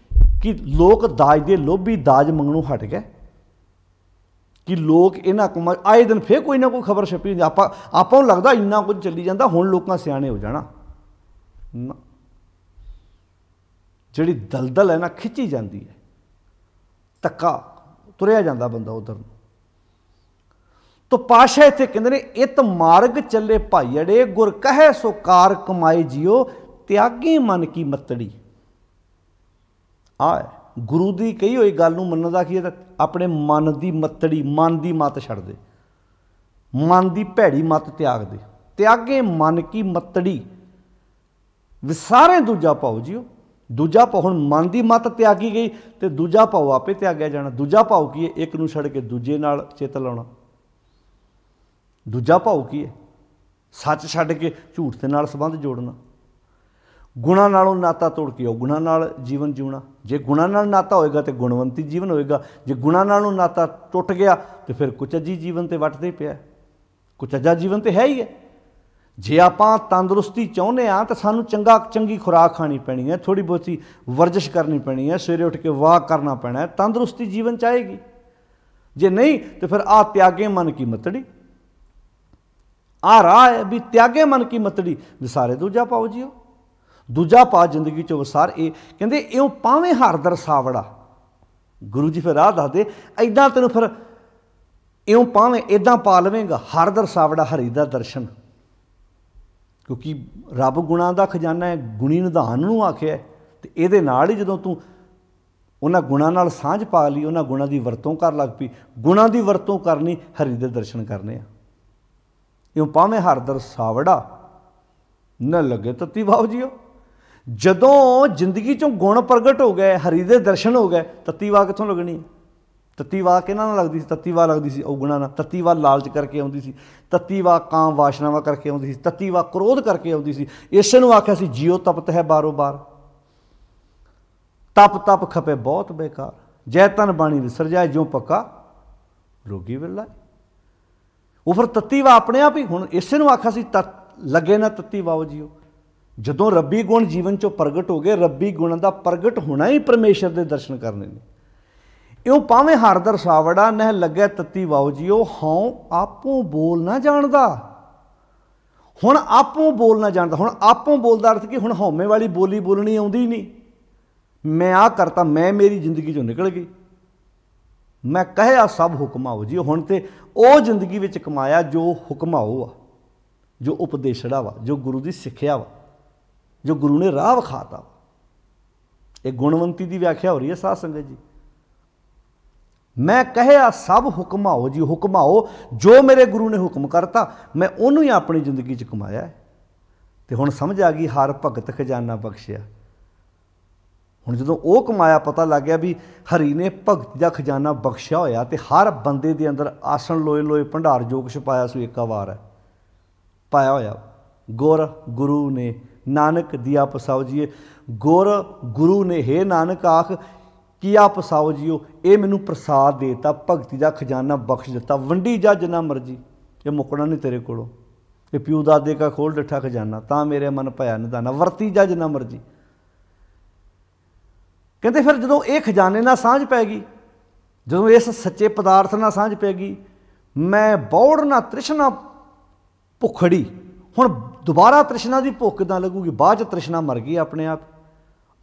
ਕਿ ਲੋਕ ਦਾਜ ਦੇ ਲੋਭੀ ਦਾਜ ਮੰਗਣੋਂ ਹਟ ਗਏ, ਕਿ ਲੋਕ ਇਹਨਾਂ ਕੰਮਾਂ ਆਏ ਦਿਨ ਫਿਰ ਕੋਈ ਨਾ ਕੋਈ ਖਬਰ ਛਪੀ ਹੁੰਦੀ। ਆਪਾਂ ਨੂੰ ਲੱਗਦਾ ਇੰਨਾ ਕੁਝ ਚੱਲੀ ਜਾਂਦਾ, ਹੁਣ ਲੋਕਾਂ ਸਿਆਣੇ ਹੋ ਜਾਣਾ ਨਾ। ਜਿਹੜੀ ਦਲਦਲ ਹੈ ਨਾ ਖਿੱਚੀ ਜਾਂਦੀ ਹੈ, ਧੱਕਾ ਤੁਰਿਆ ਜਾਂਦਾ ਬੰਦਾ ਉਧਰ ਨੂੰ। ਤੋ ਪਾਤਸ਼ਾਹ ਇੱਥੇ ਕਹਿੰਦੇ ਨੇ ਇਤ ਮਾਰਗ ਚੱਲੇ ਭਾਈ ਅੜੇ, ਗੁਰ ਕਹੈ ਸੋ ਕਾਰ ਕਮਾਏ ਜਿਉ, ਤਿਆਗੀ ਮਨ ਕੀ ਮਤੜੀ। ਆ ਗੁਰੂ ਦੀ ਕਹੀ ਹੋਈ ਗੱਲ ਨੂੰ ਮੰਨਣ ਦਾ ਕੀ ਹੈ? ਤਾਂ ਆਪਣੇ ਮਨ ਦੀ ਮਤੜੀ, ਮਨ ਦੀ ਮੱਤ ਛੱਡ ਦੇ, ਮਨ ਦੀ ਭੈੜੀ ਮੱਤ ਤਿਆਗ ਦੇ। ਤਿਆਗੇ ਮਨ ਕੀ ਮਤੜੀ ਵਿਸਾਰੇ ਦੂਜਾ ਭਾਉ ਜਿਉ। ਦੂਜਾ ਭਾਉ, ਹੁਣ ਮਨ ਦੀ ਮੱਤ ਤਿਆਗੀ ਗਈ ਤੇ ਦੂਜਾ ਭਾਉ ਆਪੇ ਤਿਆਗਿਆ ਜਾਣਾ। ਦੂਜਾ ਭਾਉ ਕੀ ਹੈ? ਇੱਕ ਨੂੰ ਛੱਡ ਕੇ ਦੂਜੇ ਨਾਲ ਚਿੱਤ ਲਾਉਣਾ। ਦੂਜਾ ਭਾਉ ਕੀ ਹੈ? ਸੱਚ ਛੱਡ ਕੇ ਝੂਠ ਦੇ ਨਾਲ ਸੰਬੰਧ ਜੋੜਨਾ। ਗੁਣਾਂ ਨਾਲੋਂ ਨਾਤਾ ਤੋੜ ਕੇ ਉਹ ਗੁਣਾਂ ਨਾਲ ਜੀਵਨ ਜਿਉਣਾ। ਜੇ ਗੁਣਾਂ ਨਾਲ ਨਾਤਾ ਹੋਏਗਾ ਤਾਂ ਗੁਣਵੰਤੀ ਜੀਵਨ ਹੋਏਗਾ, ਜੇ ਗੁਣਾਂ ਨਾਲੋਂ ਨਾਤਾ ਟੁੱਟ ਗਿਆ ਤਾਂ ਫਿਰ ਕੁਚੱਜੀ ਜੀਵਨ ਤੇ ਵੱਟਦੇ ਪਿਆ। ਕੁਚੱਜਾ ਜੀਵਨ ਤੇ ਹੈ ਹੀ ਹੈ। ਜੇ ਆਪਾਂ ਤੰਦਰੁਸਤੀ ਚਾਹੁੰਦੇ ਹਾਂ ਤਾਂ ਸਾਨੂੰ ਚੰਗੀ ਖੁਰਾਕ ਖਾਣੀ ਪੈਣੀ ਹੈ, ਥੋੜ੍ਹੀ ਬਹੁਤੀ ਵਰਜਿਸ਼ ਕਰਨੀ ਪੈਣੀ ਹੈ, ਸਵੇਰੇ ਉੱਠ ਕੇ ਵਾਕ ਕਰਨਾ ਪੈਣਾ ਹੈ, ਤੰਦਰੁਸਤੀ ਜੀਵਨ ਚਾਹੇਗੀ। ਜੇ ਨਹੀਂ ਤਾਂ ਫਿਰ ਆ ਤਿਆਗੇ ਮਨ ਕੀ ਮਤੜੀ, ਆ ਰਾਹ ਹੈ ਵੀ ਤਿਆਗੇ ਮਨ ਕੀ ਮਤੜੀ ਵਿਸਾਰੇ ਦੂਜਾ ਪਾਓ ਜੀਓ। ਦੂਜਾ ਪਾ ਜ਼ਿੰਦਗੀ 'ਚੋਂ ਵਿਸਾਰ। ਇਹ ਕਹਿੰਦੇ ਇਉਂ ਪਾਵੇਂ ਹਰ ਦਰਸਾਵੜਾ। ਗੁਰੂ ਜੀ ਫਿਰ ਰਾਹ ਦੱਸਦੇ, ਐਦਾਂ ਤੈਨੂੰ ਫਿਰ ਇਉਂ ਭਾਵੇਂ ਇੱਦਾਂ ਪਾ ਲਵੇਂਗਾ ਹਰ ਦਰਸਾਵੜਾ ਹਰੀ ਦਾ ਦਰਸ਼ਨ, ਕਿਉਂਕਿ ਰੱਬ ਗੁਣਾਂ ਦਾ ਖਜ਼ਾਨਾ ਹੈ, ਗੁਣੀ ਨਿਧਾਨ ਨੂੰ ਆਖਿਆ। ਅਤੇ ਇਹਦੇ ਨਾਲ ਹੀ ਜਦੋਂ ਤੂੰ ਉਹਨਾਂ ਗੁਣਾਂ ਨਾਲ ਸਾਂਝ ਪਾ ਲਈ, ਉਹਨਾਂ ਗੁਣਾਂ ਦੀ ਵਰਤੋਂ ਕਰ ਲੱਗ ਪਈ, ਗੁਣਾਂ ਦੀ ਵਰਤੋਂ ਕਰਨੀ, ਹਰੀ ਦੇ ਦਰਸ਼ਨ ਕਰਨੇ ਆ। ਇਉਂ ਭਾਵੇਂ ਹਰ ਦਰਸਾਵੜਾ ਨਾ ਲੱਗੇ ਤੱਤੀ ਵਾਹ ਜੀਓ। ਜਦੋਂ ਜ਼ਿੰਦਗੀ 'ਚੋਂ ਗੁਣ ਪ੍ਰਗਟ ਹੋ ਗਏ, ਹਰੀ ਦੇ ਦਰਸ਼ਨ ਹੋ ਗਏ, ਤੱਤੀ ਵਾਹ ਕਿੱਥੋਂ ਲੱਗਣੀ? ਤੱਤੀ ਵਾਹ ਕਿਹਨਾਂ ਨਾਲ ਲੱਗਦੀ ਸੀ? ਤੱਤੀ ਵਾਹ ਲੱਗਦੀ ਸੀ ਔਗੁਣਾਂ ਨਾਲ। ਤੱਤੀ ਵਾਹ ਲਾਲਚ ਕਰਕੇ ਆਉਂਦੀ ਸੀ, ਤੱਤੀ ਵਾਹ ਕਾਮ ਵਾਸ਼ਨਾਵਾਂ ਕਰਕੇ ਆਉਂਦੀ ਸੀ, ਤੱਤੀ ਵਾਹ ਕ੍ਰੋਧ ਕਰਕੇ ਆਉਂਦੀ ਸੀ। ਇਸੇ ਨੂੰ ਆਖਿਆ ਸੀ ਜਿਉ ਤਪਤ ਹੈ ਬਾਰੋ ਬਾਰ, ਤਪ ਤਪ ਖਪੇ ਬਹੁਤ ਬੇਕਾਰ, ਜੈ ਤਨ ਬਾਣੀ ਵਿਸਰ ਜਾਏ, ਜਿਉਂ ਪੱਕਾ ਰੋਗੀ ਵੇਲਾ। ਉਹ ਫਿਰ ਤੱਤੀ ਵਾਹ ਆਪਣੇ ਆਪ ਹੀ, ਹੁਣ ਇਸੇ ਨੂੰ ਆਖਿਆ ਸੀ ਲੱਗੇ ਨਾ ਤੱਤੀ ਵਾਹ ਜੀਓ। ਜਦੋਂ ਰੱਬੀ ਗੁਣ ਜੀਵਨ 'ਚੋਂ ਪ੍ਰਗਟ ਹੋ ਗਏ, ਰੱਬੀ ਗੁਣਾਂ ਦਾ ਪ੍ਰਗਟ ਹੋਣਾ ਹੀ ਪਰਮੇਸ਼ਰ ਦੇ ਦਰਸ਼ਨ ਕਰਨੇ ਨੇ। ਇਉਂ ਭਾਵੇਂ ਹਰ ਦਰਸਾਵੜਾ ਨਹਿ ਲੱਗੈ ਤੱਤੀ ਵਾਓ ਜੀਓ, ਹਉ ਆਪੋਂ ਬੋਲ ਨਾ ਜਾਣਦਾ। ਹੁਣ ਆਪੋਂ ਬੋਲ ਨਾ ਜਾਣਦਾ, ਹੁਣ ਆਪੋਂ ਬੋਲਦਾ ਅਰਥ ਕਿ ਹੁਣ ਹਉਮੈ ਵਾਲੀ ਬੋਲੀ ਬੋਲਣੀ ਆਉਂਦੀ ਨਹੀਂ। ਮੈਂ ਆਹ ਕਰਤਾ, ਮੈਂ ਮੇਰੀ ਜ਼ਿੰਦਗੀ 'ਚੋਂ ਨਿਕਲ ਗਈ, ਮੈਂ ਕਹਿਆ ਸਭ ਹੁਕਮਾਓ ਜੀ। ਹੁਣ ਤੇ ਉਹ ਜ਼ਿੰਦਗੀ ਵਿੱਚ ਕਮਾਇਆ ਜੋ ਹੁਕਮਾਓ ਆ, ਜੋ ਉਪਦੇਸ਼ੜਾ ਵਾ, ਜੋ ਗੁਰੂ ਦੀ ਸਿੱਖਿਆ ਵਾ, ਜੋ ਗੁਰੂ ਨੇ ਰਾਹ ਵਿਖਾਤਾ ਵਾ। ਇਹ ਗੁਣਵੰਤੀ ਦੀ ਵਿਆਖਿਆ ਹੋ ਰਹੀ ਹੈ ਸਾਧ ਸੰਗਤ ਜੀ। ਮੈਂ ਕਹਿਆ ਸਭ ਹੁਕਮਾਓ ਜੀ, ਹੁਕਮਾਓ ਜੋ ਮੇਰੇ ਗੁਰੂ ਨੇ ਹੁਕਮ ਕਰਤਾ, ਮੈਂ ਉਹਨੂੰ ਹੀ ਆਪਣੀ ਜ਼ਿੰਦਗੀ 'ਚ ਕਮਾਇਆ ਹੈ। ਅਤੇ ਹੁਣ ਸਮਝ ਆ ਗਈ ਹਰ ਭਗਤ ਖਜ਼ਾਨਾ ਬਖਸ਼ਿਆ। ਹੁਣ ਜਦੋਂ ਉਹ ਕਮਾਇਆ, ਪਤਾ ਲੱਗ ਗਿਆ ਵੀ ਹਰੀ ਨੇ ਭਗਤੀ ਦਾ ਖਜ਼ਾਨਾ ਬਖਸ਼ਿਆ ਹੋਇਆ, ਅਤੇ ਹਰ ਬੰਦੇ ਦੇ ਅੰਦਰ ਆਸਣ ਲੋਏ ਲੋਏ ਭੰਡਾਰ ਜੋ ਕੁਛ ਪਾਇਆ ਸੋ ਇੱਕ ਵਾਰ ਹੈ ਪਾਇਆ ਹੋਇਆ। ਗੁਰ ਗੁਰੂ ਨੇ ਨਾਨਕ ਦੀਆ ਪਸਾਓ ਜੀਏ, ਗੁਰ ਗੁਰੂ ਨੇ ਹੇ ਨਾਨਕ ਆਖ ਕੀਆ ਪਸਾਓ ਜੀਓ, ਇਹ ਮੈਨੂੰ ਪ੍ਰਸਾਦ ਦੇਤਾ, ਭਗਤੀ ਦਾ ਖਜ਼ਾਨਾ ਬਖਸ਼ ਦਿੱਤਾ। ਵੰਡੀ ਜਾ ਜਿੰਨਾ ਮਰਜੀ, ਇਹ ਮੁੱਕਣਾ ਨਹੀਂ ਤੇਰੇ ਕੋਲੋਂ। ਇਹ ਪਿਓ ਦਾਦੇ ਕਾ ਖੋਲ ਡਿੱਠਾ ਖਜ਼ਾਨਾ, ਤਾਂ ਮੇਰੇ ਮਨ ਭਇਆ ਨਿਧਾਨਾ। ਵਰਤੀ ਜਾ ਜਿੰਨਾ ਮਰਜੀ। ਕਹਿੰਦੇ ਫਿਰ ਜਦੋਂ ਇਹ ਖਜ਼ਾਨੇ ਨਾਲ ਸਾਂਝ ਪੈ ਗਈ, ਜਦੋਂ ਇਸ ਸੱਚੇ ਪਦਾਰਥ ਨਾਲ ਸਾਂਝ ਪੈ ਗਈ, ਮੈਂ ਬੌੜ ਨਾ ਤ੍ਰਿਸ਼ਨਾ ਭੁੱਖੜੀ। ਹੁਣ ਦੁਬਾਰਾ ਤ੍ਰਿਸ਼ਨਾ ਦੀ ਭੁੱਖ ਕਿੱਦਾਂ ਲੱਗੂਗੀ? ਬਾਅਦ 'ਚ ਤ੍ਰਿਸ਼ਨਾ ਮਰ ਗਈ ਆਪਣੇ ਆਪ,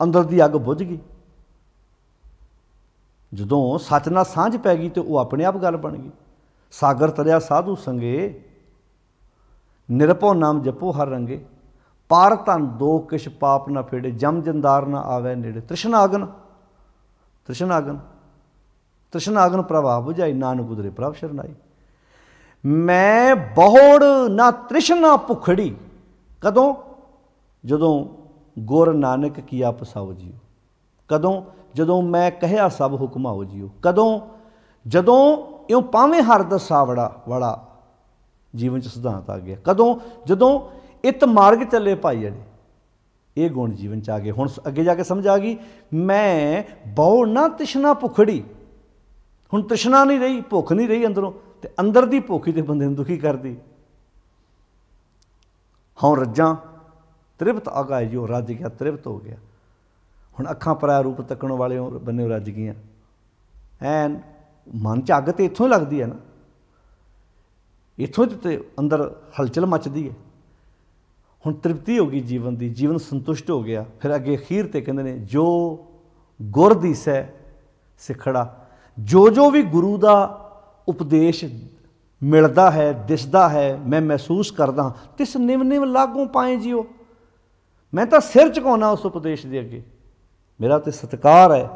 ਅੰਦਰ ਦੀ ਅੱਗ ਬੁਝ ਗਈ। ਜਦੋਂ ਸੱਚ ਨਾਲ ਸਾਂਝ ਪੈ ਗਈ ਤਾਂ ਉਹ ਆਪਣੇ ਆਪ ਗੱਲ ਬਣ ਗਈ। ਸਾਗਰ ਤਰਿਆ ਸਾਧੂ ਸੰਗੇ, ਨਿਰਭਉ ਨਾਮ ਜਪੋ ਹਰ ਰੰਗੇ, ਪਾਰ ਧਨ ਦੋ ਕਿਛ ਪਾਪ ਨਾ ਫੇੜੇ, ਜਮ ਜੰਦਾਰ ਨਾ ਆਵੇ ਨੇੜੇ। ਤ੍ਰਿਸ਼ਨਾ ਅਗਨ, ਤ੍ਰਿਸ਼ਨਾ ਅਗਨ, ਤ੍ਰਿਸ਼ਨਾ ਅਗਨ ਪ੍ਰਭਾਵ ਬੁਝਾਈ, ਨਾਨਕ ਉਦਰੇ ਪ੍ਰਭ ਸ਼ਰਨਾਈ। ਮੈਂ ਬੌੜ ਨਾ ਤ੍ਰਿਸ਼ਨਾ ਭੁੱਖੜੀ। ਕਦੋਂ? ਜਦੋਂ ਗੁਰ ਨਾਨਕ ਕੀਆ ਪਸਾਓ ਜੀਓ। ਕਦੋਂ? ਜਦੋਂ ਮੈਂ ਕਹਿਆ ਸਭ ਹੁਕਮਾਓ ਜੀਓ। ਕਦੋਂ? ਜਦੋਂ ਇਉਂ ਭਾਵੇਂ ਹਰ ਦਸਾਵੜਾ ਵਾਲਾ ਜੀਵਨ 'ਚ ਸਿਧਾਂਤ ਆ ਗਿਆ। ਕਦੋਂ? ਜਦੋਂ ਇਤ ਮਾਰਗ ਚੱਲੇ ਭਾਈ ਅੜੇ, ਇਹ ਗੁਣ ਜੀਵਨ 'ਚ ਆ ਗਏ। ਹੁਣ ਅੱਗੇ ਜਾ ਕੇ ਸਮਝ ਆ ਗਈ, ਮੈਂ ਬੌੜ ਨਾ ਤ੍ਰਿਸ਼ਨਾ ਭੁੱਖੜੀ। ਹੁਣ ਤ੍ਰਿਸ਼ਨਾ ਨਹੀਂ ਰਹੀ, ਭੁੱਖ ਨਹੀਂ ਰਹੀ ਅੰਦਰੋਂ, ਅਤੇ ਅੰਦਰ ਦੀ ਭੁੱਖ ਹੀ ਤੇ ਬੰਦੇ ਨੂੰ ਦੁਖੀ ਕਰਦੀ। ਹਾਂ ਰੱਜਾਂ ਤ੍ਰਿਪਤ ਆਗਾਏ ਜੋ, ਰੱਜ ਗਿਆ, ਤ੍ਰਿਪਤ ਹੋ ਗਿਆ। ਹੁਣ ਅੱਖਾਂ ਪਰਾਇਆ ਰੂਪ ਤੱਕਣ ਵਾਲੇ ਬੰਨੇ ਰੱਜ ਗਈਆਂ। ਐਨ ਮਨ 'ਚ ਅੱਗ ਤਾਂ ਇੱਥੋਂ ਹੀ ਲੱਗਦੀ ਹੈ ਨਾ, ਇੱਥੋਂ ਤੇ ਅੰਦਰ ਹਲਚਲ ਮੱਚਦੀ ਹੈ। ਹੁਣ ਤ੍ਰਿਪਤੀ ਹੋ ਗਈ ਜੀਵਨ ਦੀ, ਜੀਵਨ ਸੰਤੁਸ਼ਟ ਹੋ ਗਿਆ। ਫਿਰ ਅੱਗੇ ਅਖੀਰ 'ਤੇ ਕਹਿੰਦੇ ਨੇ ਜੋ ਗੁਰ ਦੀਸੈ ਸਿਖੜਾ, ਜੋ ਜੋ ਵੀ ਗੁਰੂ ਦਾ ਉਪਦੇਸ਼ ਮਿਲਦਾ ਹੈ, ਦਿਸਦਾ ਹੈ, ਮੈਂ ਮਹਿਸੂਸ ਕਰਦਾ ਹਾਂ, ਤਿਸ ਨਿਵ ਨਿਵ ਲਾਗੋਂ ਪਾਏ ਜੀਓ। ਮੈਂ ਤਾਂ ਸਿਰ ਝੁਕਾਉਣਾ ਉਸ ਉਪਦੇਸ਼ ਦੇ ਅੱਗੇ, ਮੇਰਾ ਤਾਂ ਸਤਿਕਾਰ ਹੈ,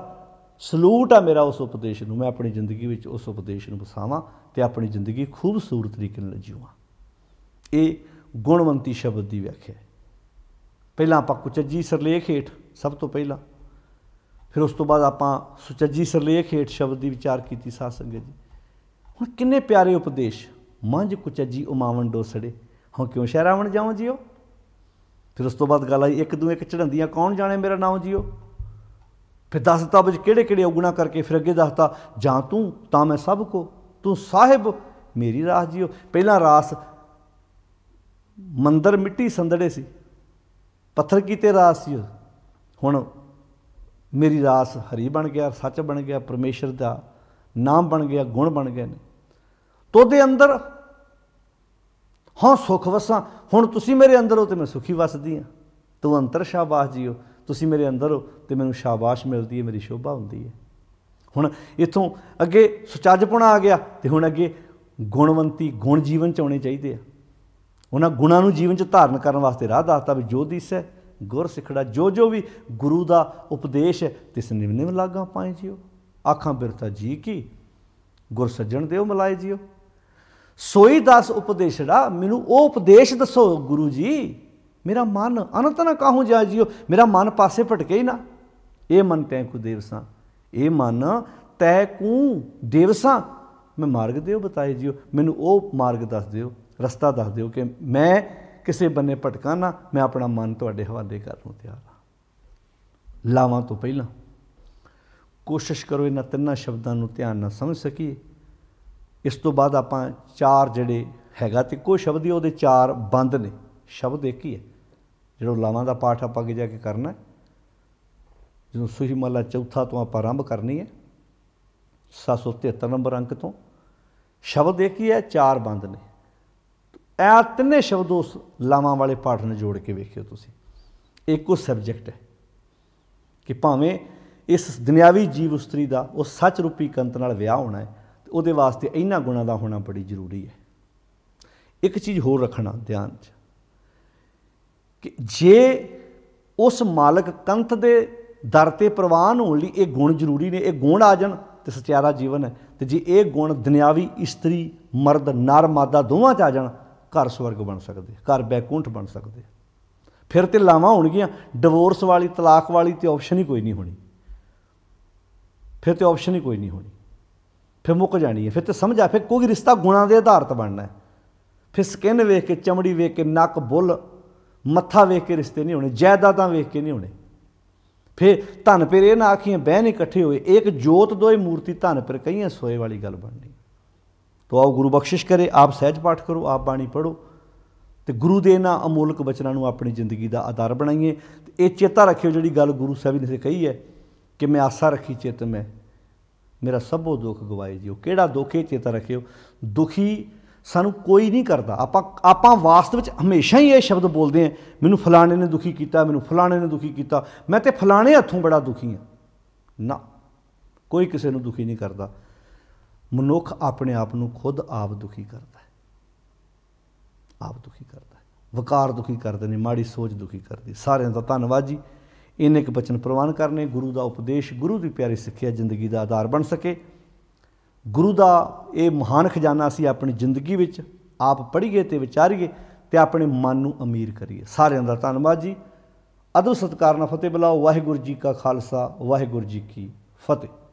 ਸਲੂਟ ਆ ਮੇਰਾ ਉਸ ਉਪਦੇਸ਼ ਨੂੰ। ਮੈਂ ਆਪਣੀ ਜ਼ਿੰਦਗੀ ਵਿੱਚ ਉਸ ਉਪਦੇਸ਼ ਨੂੰ ਵਸਾਵਾਂ ਅਤੇ ਆਪਣੀ ਜ਼ਿੰਦਗੀ ਖੂਬਸੂਰਤ ਤਰੀਕੇ ਨਾਲ ਜੀਵਾਂ। ਇਹ ਗੁਣਵੰਤੀ ਸ਼ਬਦ ਦੀ ਵਿਆਖਿਆ ਹੈ। ਪਹਿਲਾਂ ਆਪਾਂ ਕੁਚੱਜੀ ਸਿਰਲੇਖ ਹੇਠ ਸਭ ਤੋਂ ਪਹਿਲਾਂ, ਫਿਰ ਉਸ ਤੋਂ ਬਾਅਦ ਆਪਾਂ ਸੁਚੱਜੀ ਸਿਰਲੇਖ ਹੇਠ ਸ਼ਬਦ ਦੀ ਵਿਚਾਰ ਕੀਤੀ ਸਾਧ ਸੰਗਤ ਜੀ। ਹੁਣ ਕਿੰਨੇ ਪਿਆਰੇ ਉਪਦੇਸ਼, ਮੰਝ ਕੁਚੱਜੀ ਉਮਾਵਣ ਡੋਸੜੇ, ਹਾਂ ਕਿਉਂ ਸ਼ਹਿਰਾਵਣ ਜਾਵਾਂ ਜੀਓ। ਫਿਰ ਉਸ ਤੋਂ ਬਾਅਦ ਗੱਲ ਆਈ, ਇੱਕ ਦੂ ਇੱਕ ਚੜ੍ਹੰਦੀਆਂ ਕੌਣ ਜਾਣੇ ਮੇਰਾ ਨਾਮ ਜੀਓ। ਫਿਰ ਦੱਸਤਾ ਵਿੱਚ ਕਿਹੜੇ ਕਿਹੜੇ ਔਗੁਣਾ ਕਰਕੇ, ਫਿਰ ਅੱਗੇ ਦੱਸਤਾ ਜਾਂ ਤੂੰ ਤਾਂ ਮੈਂ ਸਭ ਕੋ, ਤੂੰ ਸਾਹਿਬ ਮੇਰੀ ਰਾਸ ਜੀਓ। ਪਹਿਲਾਂ ਰਾਸ ਮੰਦਰ ਮਿੱਟੀ ਸੰਦੜੇ ਸੀ, ਪੱਥਰ ਕੀਤੇ ਰਾਸ ਸੀ। ਹੁਣ ਮੇਰੀ ਰਾਸ ਹਰੀ ਬਣ ਗਿਆ, ਸੱਚ ਬਣ ਗਿਆ, ਪਰਮੇਸ਼ਰ ਦਾ ਨਾਮ ਬਣ ਗਿਆ, ਗੁਣ ਬਣ ਗਏ ਨੇ। ਤੋਦੇ ਅੰਦਰ ਹਾਂ ਸੁੱਖ ਵਸਾਂ। ਹੁਣ ਤੁਸੀਂ ਮੇਰੇ ਅੰਦਰ ਹੋ ਅਤੇ ਮੈਂ ਸੁਖੀ ਵਸਦੀ ਹਾਂ। ਤੂੰ ਅੰਤਰ ਸ਼ਾਬਾਸ਼ ਜੀਓ, ਤੁਸੀਂ ਮੇਰੇ ਅੰਦਰ ਹੋ ਅਤੇ ਮੈਨੂੰ ਸ਼ਾਬਾਸ਼ ਮਿਲਦੀ ਹੈ, ਮੇਰੀ ਸ਼ੋਭਾ ਹੁੰਦੀ ਹੈ। ਹੁਣ ਇੱਥੋਂ ਅੱਗੇ ਸੁਚੱਜਪੁਣਾ ਆ ਗਿਆ, ਅਤੇ ਹੁਣ ਅੱਗੇ ਗੁਣਵੰਤੀ ਗੁਣ ਜੀਵਨ 'ਚ ਆਉਣੇ ਚਾਹੀਦੇ ਆ। ਉਹਨਾਂ ਗੁਣਾਂ ਨੂੰ ਜੀਵਨ 'ਚ ਧਾਰਨ ਕਰਨ ਵਾਸਤੇ ਰਾਹ ਦੱਸਤਾ ਵੀ ਜੋ ਦਿਸੈ ਗੁਰ ਸਿਖੜਾ, ਜੋ ਜੋ ਵੀ ਗੁਰੂ ਦਾ ਉਪਦੇਸ਼ ਹੈ ਤਿਸ ਨਿਵ ਨਿਵ ਲਾਗਾ ਪਾਏ ਜਿਓ। ਆਖਾਂ ਬਿਰਥਾ ਜੀ ਕੀ ਗੁਰ ਸੱਜਣ ਦਿਓ ਮਲਾਏ ਜਿਓ। ਸੋਈ ਦਸ ਉਪਦੇਸ਼ੜਾ, ਮੈਨੂੰ ਉਹ ਉਪਦੇਸ਼ ਦੱਸੋ ਗੁਰੂ ਜੀ। ਮੇਰਾ ਮਨ ਅਨੰਤ ਨਾ ਕਾਹੂ ਜਾ ਜਿਓ, ਮੇਰਾ ਮਨ ਪਾਸੇ ਭਟਕੇ ਹੀ ਨਾ। ਇਹ ਮਨ ਤੈ ਕੂ ਦੇਵਸਾਂ, ਇਹ ਮਨ ਤੈ ਕੂ ਦੇਵਸਾਂ, ਮੈਂ ਮਾਰਗ ਦਿਓ ਬਤਾਏ ਜਿਓ। ਮੈਨੂੰ ਉਹ ਮਾਰਗ ਦੱਸ ਦਿਓ, ਰਸਤਾ ਦੱਸ ਦਿਓ ਕਿ ਮੈਂ ਕਿਸੇ ਬੰਨੇ ਭਟਕਾਂ ਨਾ, ਮੈਂ ਆਪਣਾ ਮਨ ਤੁਹਾਡੇ ਹਵਾਲੇ ਕਰਨ ਨੂੰ ਤਿਆਰ ਹਾਂ। ਲਾਵਾਂ ਤੋਂ ਪਹਿਲਾਂ ਕੋਸ਼ਿਸ਼ ਕਰੋ ਇਹਨਾਂ ਤਿੰਨਾਂ ਸ਼ਬਦਾਂ ਨੂੰ ਧਿਆਨ ਨਾਲ ਸਮਝ ਸਕੀਏ। ਇਸ ਤੋਂ ਬਾਅਦ ਆਪਾਂ ਚਾਰ ਜਿਹੜੇ ਹੈਗਾ ਤੇ ਇੱਕੋ ਸ਼ਬਦ ਹੀ, ਉਹਦੇ ਚਾਰ ਬੰਦ ਨੇ, ਸ਼ਬਦ ਇੱਕ ਹੀ ਹੈ। ਜਿਹੜਾ ਲਾਵਾਂ ਦਾ ਪਾਠ ਆਪਾਂ ਅੱਗੇ ਜਾ ਕੇ ਕਰਨਾ, ਜਦੋਂ ਸੂਹੀ ਮਹਲਾ ਚੌਥਾ ਤੋਂ ਆਪਾਂ ਆਰੰਭ ਕਰਨੀ ਹੈ 773 ਨੰਬਰ ਅੰਕ ਤੋਂ। ਸ਼ਬਦ ਇੱਕ ਹੀ ਹੈ, ਚਾਰ ਬੰਦ ਨੇ। ਇਹ ਤਿੰਨੇ ਸ਼ਬਦ ਉਸ ਲਾਵਾਂ ਵਾਲੇ ਪਾਠ ਨਾਲ ਜੋੜ ਕੇ ਵੇਖਿਓ ਤੁਸੀਂ। ਇੱਕੋ ਸਬਜੈਕਟ ਹੈ ਕਿ ਭਾਵੇਂ ਇਸ ਦੁਨਿਆਵੀ ਜੀਵ ਉਸਤਰੀ ਦਾ ਉਹ ਸੱਚ ਰੂਪੀ ਕੰਤ ਨਾਲ ਵਿਆਹ ਹੋਣਾ ਹੈ, ਤੇ ਉਹਦੇ ਵਾਸਤੇ ਇਹਨਾਂ ਗੁਣਾਂ ਦਾ ਹੋਣਾ ਬੜੀ ਜ਼ਰੂਰੀ ਹੈ। ਇੱਕ ਚੀਜ਼ ਹੋਰ ਰੱਖਣਾ ਧਿਆਨ 'ਚ ਕਿ ਜੇ ਉਸ ਮਾਲਕ ਕੰਤ ਦੇ ਦਰ 'ਤੇ ਪ੍ਰਵਾਨ ਹੋਣ ਲਈ ਇਹ ਗੁਣ ਜ਼ਰੂਰੀ ਨੇ, ਇਹ ਗੁਣ ਆ ਜਾਣ ਤੇ ਸਚਿਆਰਾ ਜੀਵਨ ਹੈ। ਤੇ ਜੇ ਇਹ ਗੁਣ ਦੁਨਿਆਵੀ ਇਸਤਰੀ ਮਰਦ ਨਰ ਮਾਦਾ ਦੋਵਾਂ 'ਚ ਆ ਜਾਣ, ਘਰ ਸਵਰਗ ਬਣ ਸਕਦੇ, ਘਰ ਬੈਕੁੰਠ ਬਣ ਸਕਦੇ। ਫਿਰ ਤੇ ਲਾਵਾਂ ਹੋਣਗੀਆਂ, ਡਿਵੋਰਸ ਵਾਲੀ ਤਲਾਕ ਵਾਲੀ ਤੇ ਆਪਸ਼ਨ ਹੀ ਕੋਈ ਨਹੀਂ ਹੋਣੀ। ਫਿਰ ਤੇ ਆਪਸ਼ਨ ਹੀ ਕੋਈ ਨਹੀਂ ਹੋਣੀ, ਫਿਰ ਮੁੱਕ ਜਾਣੀ ਹੈ। ਫਿਰ ਤੇ ਸਮਝ ਆ, ਫਿਰ ਕੋਈ ਰਿਸ਼ਤਾ ਗੁਣਾਂ ਦੇ ਆਧਾਰਿਤ ਬਣਨਾ ਹੈ। ਫਿਰ ਸਕਿਨ ਵੇਖ ਕੇ, ਚਮੜੀ ਵੇਖ ਕੇ, ਨੱਕ ਬੁੱਲ ਮੱਥਾ ਵੇਖ ਕੇ ਰਿਸ਼ਤੇ ਨਹੀਂ ਹੋਣੇ, ਜਾਇਦਾਦਾਂ ਵੇਖ ਕੇ ਨਹੀਂ ਹੋਣੇ। ਫਿਰ ਧਨ ਫਿਰ ਇਹ ਨਾ ਆਖੀਆਂ ਬਹਿਨ ਇਕੱਠੇ ਹੋਏ, ਇੱਕ ਜੋਤ ਦੋਏ ਮੂਰਤੀ ਧਨ ਫਿਰ ਕਈਆਂ ਸੋਏ ਵਾਲੀ ਗੱਲ ਬਣਨੀ। ਤੋ ਆਓ ਗੁਰੂ ਬਖਸ਼ਿਸ਼ ਕਰੇ, ਆਪ ਸਹਿਜ ਪਾਠ ਕਰੋ, ਆਪ ਬਾਣੀ ਪੜ੍ਹੋ ਤੇ ਗੁਰੂ ਦੇ ਇਹਨਾਂ ਅਮੋਲਕ ਬਚਨਾਂ ਨੂੰ ਆਪਣੀ ਜ਼ਿੰਦਗੀ ਦਾ ਆਧਾਰ ਬਣਾਈਏ। ਤੇ ਇਹ ਚੇਤਾ ਰੱਖਿਓ ਜਿਹੜੀ ਗੱਲ ਗੁਰੂ ਸਾਹਿਬ ਨੇ ਕਹੀ ਹੈ ਕਿ ਮੈਂ ਆਸਾ ਰੱਖੀ ਚਿੱਤ ਮੈਂ, ਮੇਰਾ ਸਭੋ ਦੁੱਖ ਗਵਾਏ ਜਿਓ। ਕਿਹੜਾ ਦੁੱਖ, ਇਹ ਚੇਤਾ ਰੱਖਿਓ। ਦੁਖੀ ਸਾਨੂੰ ਕੋਈ ਨਹੀਂ ਕਰਦਾ। ਆਪਾਂ ਵਾਸਤਵ ਵਿੱਚ ਹਮੇਸ਼ਾ ਹੀ ਇਹ ਸ਼ਬਦ ਬੋਲਦੇ ਹਾਂ, ਮੈਨੂੰ ਫਲਾਣੇ ਨੇ ਦੁਖੀ ਕੀਤਾ, ਮੈਨੂੰ ਫਲਾਣੇ ਨੇ ਦੁਖੀ ਕੀਤਾ, ਮੈਂ ਤੇ ਫਲਾਣੇ ਹੱਥੋਂ ਬੜਾ ਦੁਖੀ ਹਾਂ। ਨਾ, ਕੋਈ ਕਿਸੇ ਨੂੰ ਦੁਖੀ ਨਹੀਂ ਕਰਦਾ। ਮਨੁੱਖ ਆਪਣੇ ਆਪ ਨੂੰ ਖੁਦ ਆਪ ਦੁਖੀ ਕਰਦਾ ਹੈ, ਆਪ ਦੁਖੀ ਕਰਦਾ ਹੈ। ਵਕਾਰ ਦੁਖੀ ਕਰਦੇ ਨੇ, ਮਾੜੀ ਸੋਚ ਦੁਖੀ ਕਰਦੀ। ਸਾਰਿਆਂ ਦਾ ਧੰਨਵਾਦ ਜੀ। ਇੰਨੇ ਕੁ ਬਚਨ ਪ੍ਰਵਾਨ ਕਰਨੇ, ਗੁਰੂ ਦਾ ਉਪਦੇਸ਼, ਗੁਰੂ ਦੀ ਪਿਆਰੀ ਸਿੱਖਿਆ ਜ਼ਿੰਦਗੀ ਦਾ ਆਧਾਰ ਬਣ ਸਕੇ। ਗੁਰੂ ਦਾ ਇਹ ਮਹਾਨ ਖਜ਼ਾਨਾ ਅਸੀਂ ਆਪਣੀ ਜ਼ਿੰਦਗੀ ਵਿੱਚ ਆਪ ਪੜ੍ਹੀਏ ਅਤੇ ਵਿਚਾਰੀਏ ਅਤੇ ਆਪਣੇ ਮਨ ਨੂੰ ਅਮੀਰ ਕਰੀਏ। ਸਾਰਿਆਂ ਦਾ ਧੰਨਵਾਦ ਜੀ। ਅਦਬ ਸਤਿਕਾਰ ਨਾਲ ਫਤਿਹ ਬੁਲਾਓ। ਵਾਹਿਗੁਰੂ ਜੀ ਕਾ ਖਾਲਸਾ, ਵਾਹਿਗੁਰੂ ਜੀ ਕੀ ਫਤਿਹ।